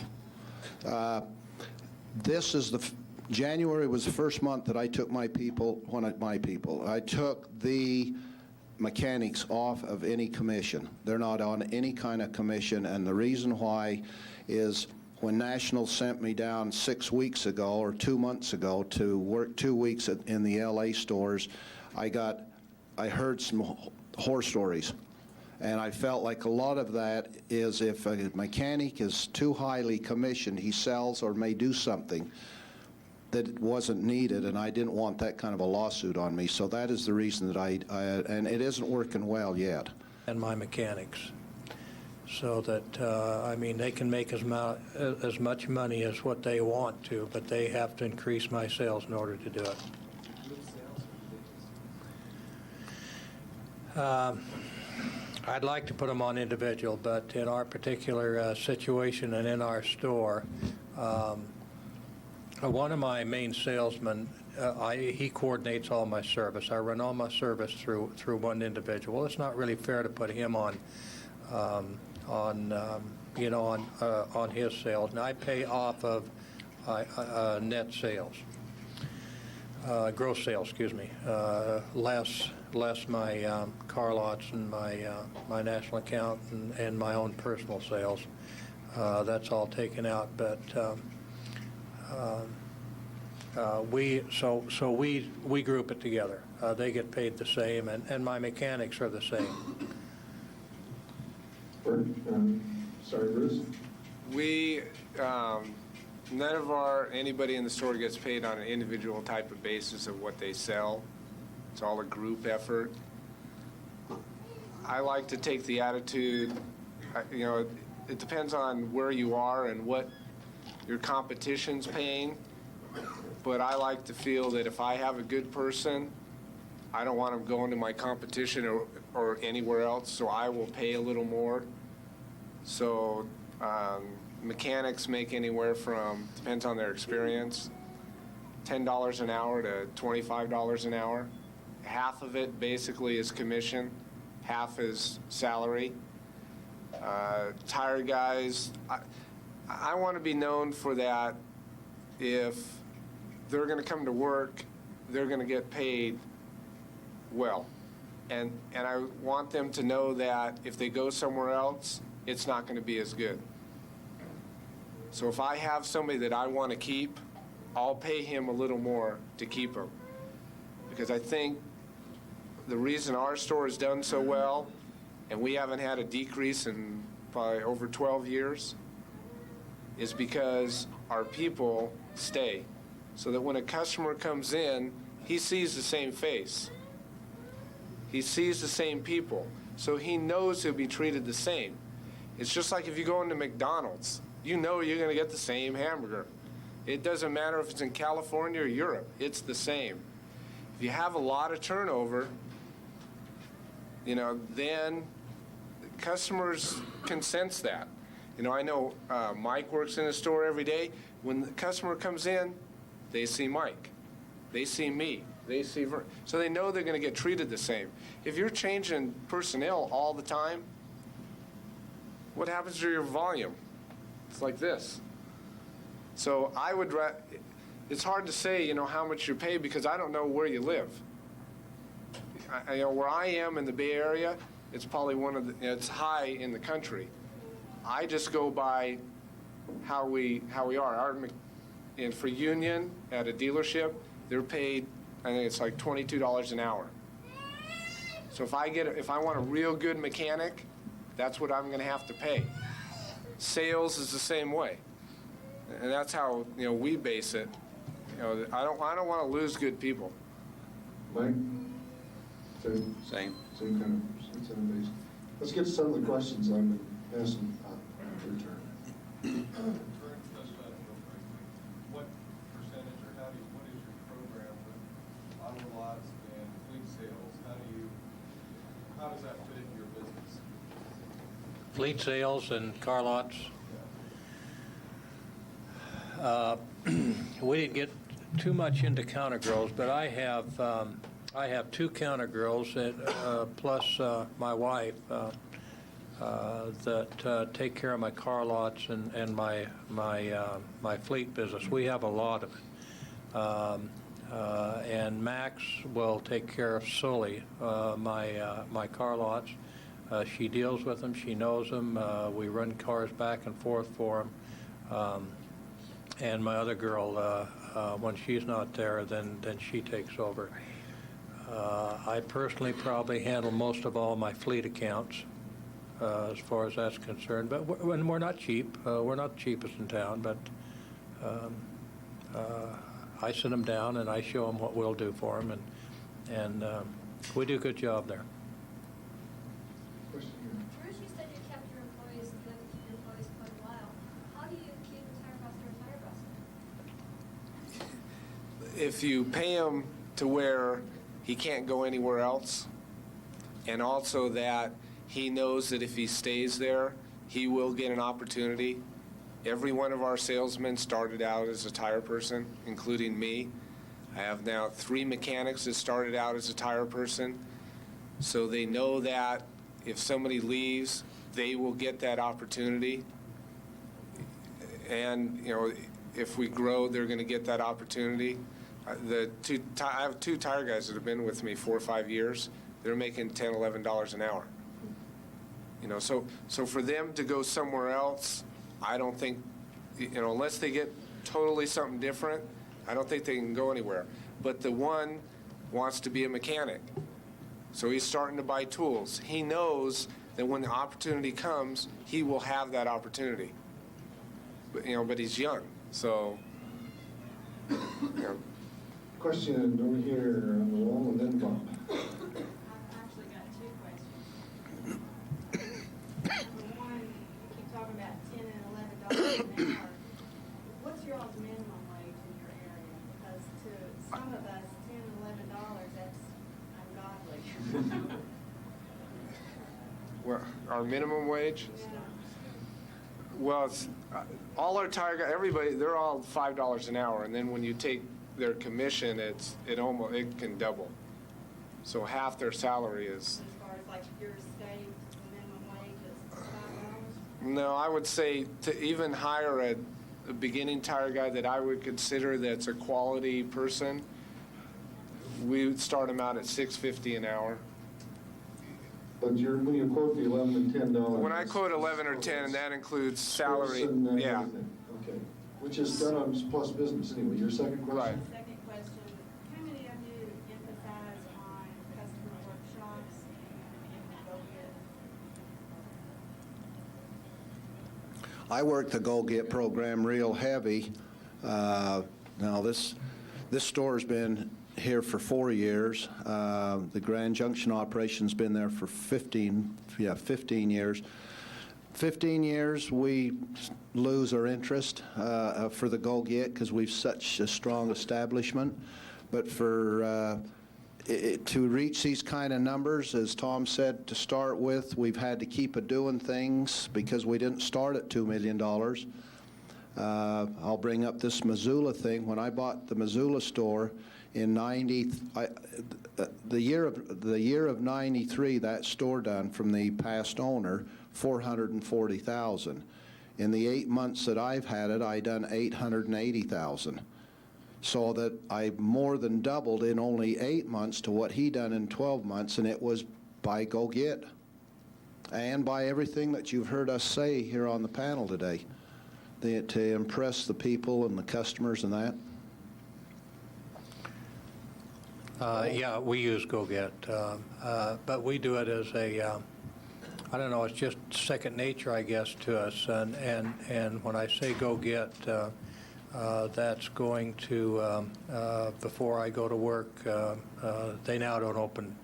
This is January was the first month that I took I took the mechanics off of any commission. They're not on any kind of commission, and the reason why is when National sent me down 6 weeks ago or 2 months ago to work 2 weeks in the LA stores, I heard some horror stories. And I felt like a lot of that is if a mechanic is too highly commissioned, he sells or may do something that wasn't needed, and I didn't want that kind of a lawsuit on me. So that is the reason that and it isn't working well yet. And my mechanics, so that, I mean, they can make as much money as what they want to, but they have to increase my sales in order to do it. I'd like to put them on individual, but in our particular situation and in our store, one of my main salesmen, he coordinates all my service. I run all my service through one individual. It's not really fair to put him on his sales. And I pay off of net sales, gross sales, excuse me, less my car lots and my national account and my own personal sales. That's all taken out, but we group it together. They get paid the same, and my mechanics are the same. Bert, sorry, Bruce? We, none of anybody in the store gets paid on an individual type of basis of what they sell. It's all a group effort. I like to take the attitude, it depends on where you are and what your competition's paying, but I like to feel that if I have a good person, I don't want them going to my competition or anywhere else, so I will pay a little more. So mechanics make anywhere from, depends on their experience, $10 an hour to $25 an hour. Half of it basically is commission, half is salary. Tire guys, I want to be known for that. If they're going to come to work, they're going to get paid well. And I want them to know that if they go somewhere else, it's not going to be as good. So if I have somebody that I want to keep, I'll pay him a little more to keep him. Because I think the reason our store has done so well, and we haven't had a decrease in probably over 12 years, is because our people stay. So that when a customer comes in, he sees the same face. He sees the same people. So he knows he'll be treated the same. It's just like if you go into McDonald's, you know you're going to get the same hamburger. It doesn't matter if it's in California or Europe, it's the same. If you have a lot of turnover, then customers can sense that. I know Mike works in a store every day. When the customer comes in, they see Mike. They see me. They see Vern. So they know they're going to get treated the same. If you're changing personnel all the time, what happens to your volume? It's like this. So it's hard to say, how much you're paid because I don't know where you live. Where I am in the Bay Area, it's probably it's high in the country. I just go by how we are. And for Union at a dealership, they're paid, I think it's like $22 an hour. So if I want a real good mechanic, that's what I'm going to have to pay. Sales is the same way, and that's how we base it. I don't want to lose good people. Mike? Same. Same kind of base. Let's get to some of the questions I've been asking in return. What percentage or what is your program with auto lots and fleet sales? How does that fit into your business? Fleet sales and car lots. We didn't get too much into counter grills, but I have two counter grills plus my wife that take care of my car lots and my fleet business. We have a lot of it. And Max will take care of solely my car lots. She deals with them. She knows them. We run cars back and forth for them. And my other girl, when she's not there, then she takes over. I personally probably handle most of all my fleet accounts as far as that's concerned. But we're not cheap. We're not the cheapest in town, but I sit them down and I show them what we'll do for them, and we do a good job there. Question here. Bruce, you said you kept your employees, you like to keep your employees quite a while. How do you keep a tire buster? If you pay him to where he can't go anywhere else, and also that he knows that if he stays there, he will get an opportunity. Every one of our salesmen started out as a tire person, including me. I have now 3 mechanics that started out as a tire person. So they know that if somebody leaves, they will get that opportunity. And, if we grow, they're going to get that opportunity. I have 2 tire guys that have been with me 4 or 5 years. They're making $10, $11 an hour. So for them to go somewhere else, I don't think, unless they get totally something different, I don't think they can go anywhere. But the one wants to be a mechanic. So he's starting to buy tools. He knows that when the opportunity comes, he will have that opportunity. But he's young, so, Question over here on the wall, and then Bob. I've actually got two questions. Number one, you keep talking about $10 and $11 an hour. What's your all's minimum wage in your area? Because to some of us, $10 and $11, that's ungodly. well, our minimum wage? Yeah. Well, it's, all our tire guys, everybody, they're all $5 an hour, and then when you take their commission, it can double. So half their salary is. As far as like your state minimum wage is $5? No, I would say to even hire a beginning tire guy that I would consider that's a quality person, we would start them out at $6.50 an hour. But when you quote the $11 and $10. When I quote 11 or 10, that includes salary. Shifts and Yeah. everything. Okay. Which is done on plus business anyway. Your second question? Right. Second question, how many of you emphasize on customer workshops and go-get? I work the Go Get program real heavy. Now, this store's been here for 4 years. The Grand Junction operation's been there for 15 years. 15 years, we lose our interest for the Go Get because we've such a strong establishment. But for to reach these kind of numbers, as Tom said to start with, we've had to keep doing things because we didn't start at $2 million. I'll bring up this Missoula thing. When I bought the Missoula store in the year of '93, that store done from the past owner $440,000. In the 8 months that I've had it, I done $880,000. So that I more than doubled in only 8 months to what he done in 12 months, and it was by Go Get and by everything that you've heard us say here on the panel today, to impress the people and the customers and that. Yeah, we use Go Get, but we do it as I don't know, it's just second nature, I guess, to us. And when I say Go Get, that's going to, before I go to work, they now don't open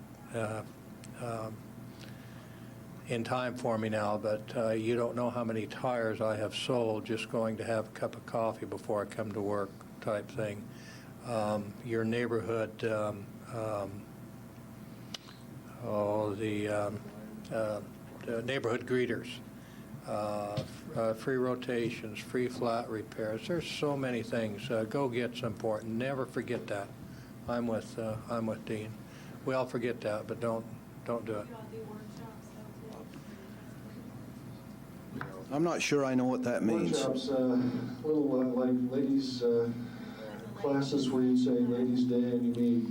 in time for me now, but you don't know how many tires I have sold just going to have a cup of coffee before I come to work type thing. Your neighborhood, neighborhood greeters, free rotations, free flat repairs. There's so many things. Go Get's important. Never forget that. I'm with Dean. We all forget that, but don't do it. Do y'all do workshops though too? I'm not sure I know what that means. Workshops, little like ladies classes where you say Ladies' Day and you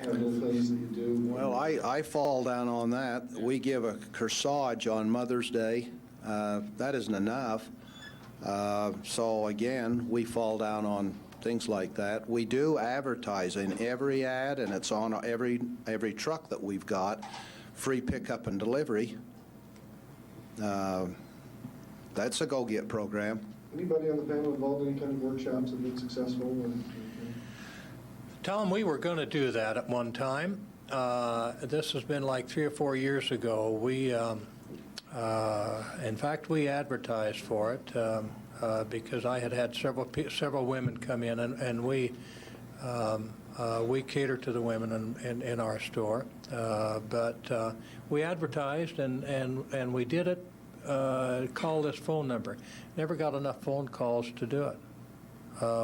have little things that you do. Well, I fall down on that. We give a corsage on Mother's Day. That isn't enough. So again, we fall down on things like that. We do advertise in every ad, and it's on every truck that we've got, free pickup and delivery. That's a Go Get program. Anybody on the panel involved in any kind of workshops that have been successful? Tom, we were going to do that at one time. This has been like 3 or 4 years ago. We, in fact, we advertised for it because I had several women come in, and we cater to the women in our store. But we advertised, and we did it. Call this phone number. Never got enough phone calls to do it.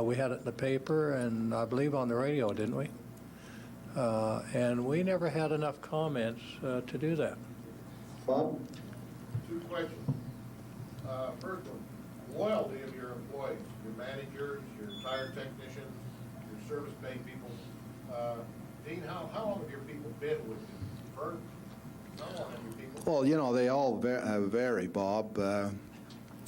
We had it in the paper and I believe on the radio, didn't we? And we never had enough comments to do that. Bob? 2 questions. First one, loyalty of your employees, your managers, your tire technicians, your service pay people. Dean, how long have your people been with you? Bert, how long have your people? Well, they all vary, Bob.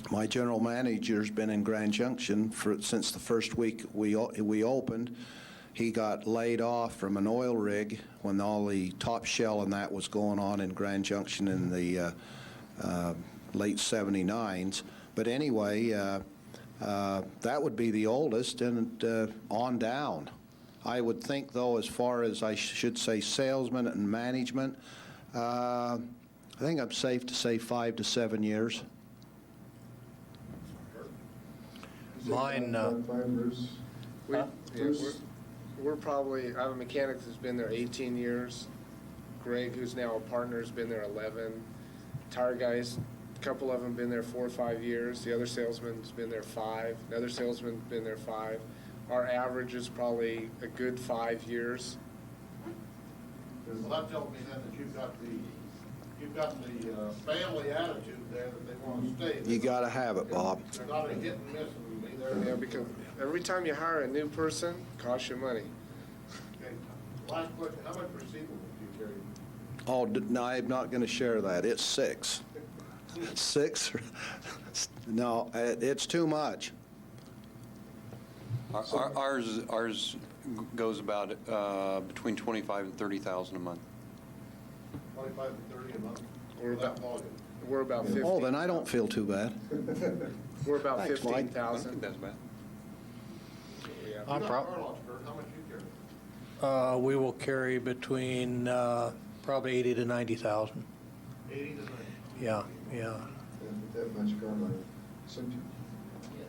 My general manager's been in Grand Junction since the first week we opened. He got laid off from an oil rig when all the top shell and that was going on in Grand Junction in the late 79s. But anyway, that would be the oldest, and on down. I would think, though, as far as I should say salesman and management, I think I'm safe to say 5 to 7 years. Mine, We're probably, I have a mechanic who's been there 18 years. Greg, who's now a partner, has been there 11. Tire guys, a couple of them been there 4 or 5 years. The other salesman's been there 5. Another salesman's been there 5. Our average is probably a good 5 years. Well, that tells me then that you've got the family attitude there that they want to stay. You got to have it, Bob. They're not a hit and miss and be there. Yeah, because every time you hire a new person, it costs you money. Okay. Last question, how much receivables do you carry? Oh, no, I'm not going to share that. It's 6. 6? No, it's too much. Ours goes about between 25 and 30,000 a month. 25 to 30 a month? We're For that about, volume? we're about 15. Oh, then I don't feel too bad. We're about Thanks, Mike. I don't 15,000. think that's bad. Yeah. You got Carlots, Bert, how much you carry? we will carry between probably 80 to 90,000. 80 to 90? Yeah, yeah. That much Carlisle. Cynthia? Yes,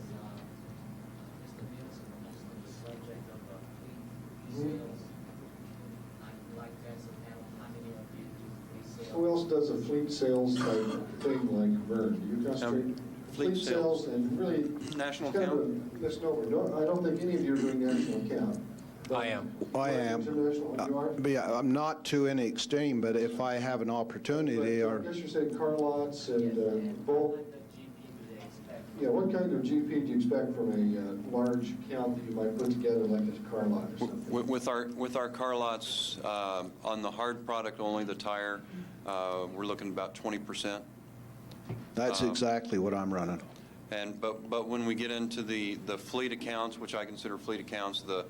Mr. Nielsen, just on the subject of fleet sales, I'd like to ask how many of you do fleet sales? Who else does a fleet sales type thing like Vern? Do you concentrate? Fleet sales. And really. National it's kind of account? a misnomer. No, I don't think any of you are doing national account. I am. I am. International, you are? But yeah, I'm not to any extreme, but if I have an opportunity I or... guess you're saying car lots and What bulk. kind of GP do they expect? Yeah, what kind of GP do you expect from a large account that you might put together like a car lot or something? With our car lots, on the hard product only, the tire, we're looking about 20%. That's exactly what I'm running. But when we get into the fleet accounts, which I consider fleet accounts, the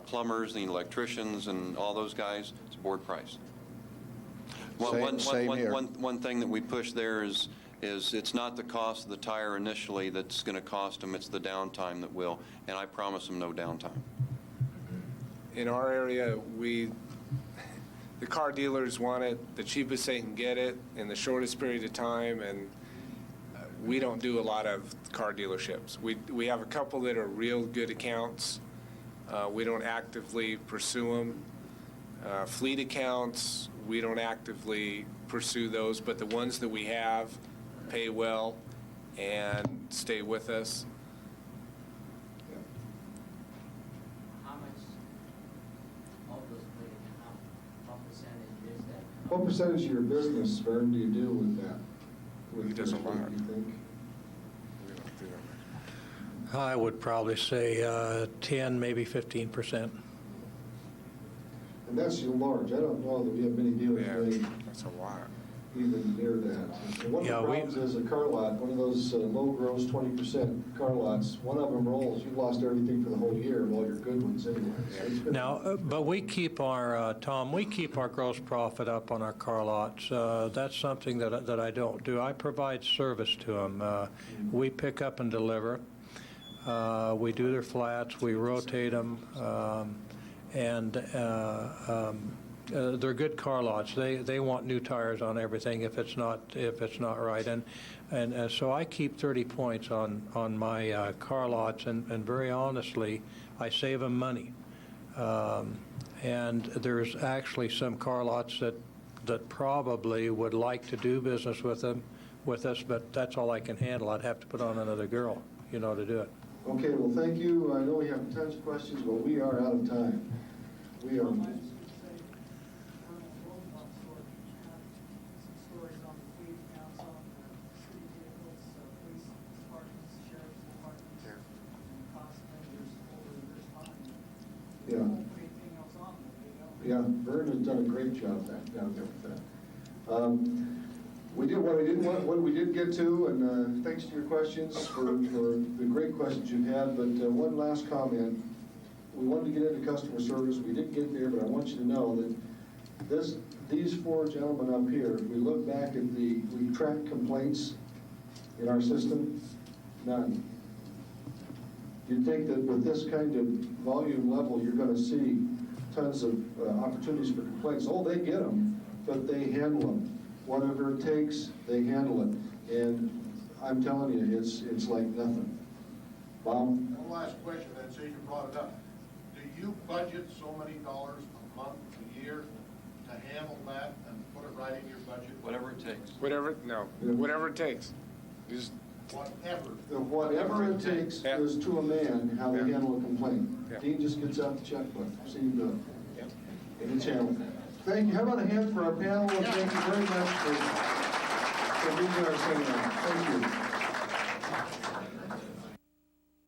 plumbers, the electricians, and all those guys, it's board price. Same here. One thing that we push there is it's not the cost of the tire initially that's going to cost them, it's the downtime that will, and I promise them no downtime. In our area, the car dealers want it the cheapest they can get it in the shortest period of time, and we don't do a lot of car dealerships. We have a couple that are real good accounts. We don't actively pursue them. Fleet accounts, we don't actively pursue those, but the ones that we have pay well and stay with us. How much of those fleet accounts, what percentage is that? What percentage of your business, Vern, do you do with that? He does a lot. Do you think? We don't do that much. I would probably say 10, maybe 15%. And that's large. I don't know that we have many dealers Yeah, doing that's a lot. even near that. And one of Yeah, the problems is a car lot, one of those low gross 20% car lots, one of them rolls, you've lost everything for the whole year of all your good ones anyway. So it's been- Now, but we keep our, Tom, we keep our gross profit up on our car lots. That's something that I don't do. I provide service to them. We pick up and deliver. We do their flats, we rotate them, and they're good car lots. They want new tires on everything if it's not right, and so I keep 30 points on my car lots, and very honestly, I save them money. And there's actually some car lots that probably would like to do business with us, but that's all I can handle. I'd have to put on another girl, to do it. Okay, well, thank you. I know we have tons of questions, but we are out of time. We are. Yeah. Yeah, Vern has done a great job down there with that. We do what we did get to, and thanks to your questions for the great questions you've had, but one last comment. We wanted to get into customer service. We didn't get there, but I want you to know that these four gentlemen up here, if we look back at we track complaints in our system, none. You'd think that with this kind of volume level, you're going to see tons of opportunities for complaints. Oh, they get them, but they handle them. Whatever it takes, they handle it. And I'm telling you, it's like nothing. Bob? One last question, then, since you brought it up. Do you budget so many dollars a month, a year, to handle that and put it right in your budget? Whatever it takes. Whatever it takes. Just Whatever it takes is to a man how they handle a complaint. Yeah. Dean just gets out the checkbook, see him do it. And it's handled. Thank you. How about a hand for our panel? And thank you very much for being our seminar. Thank you.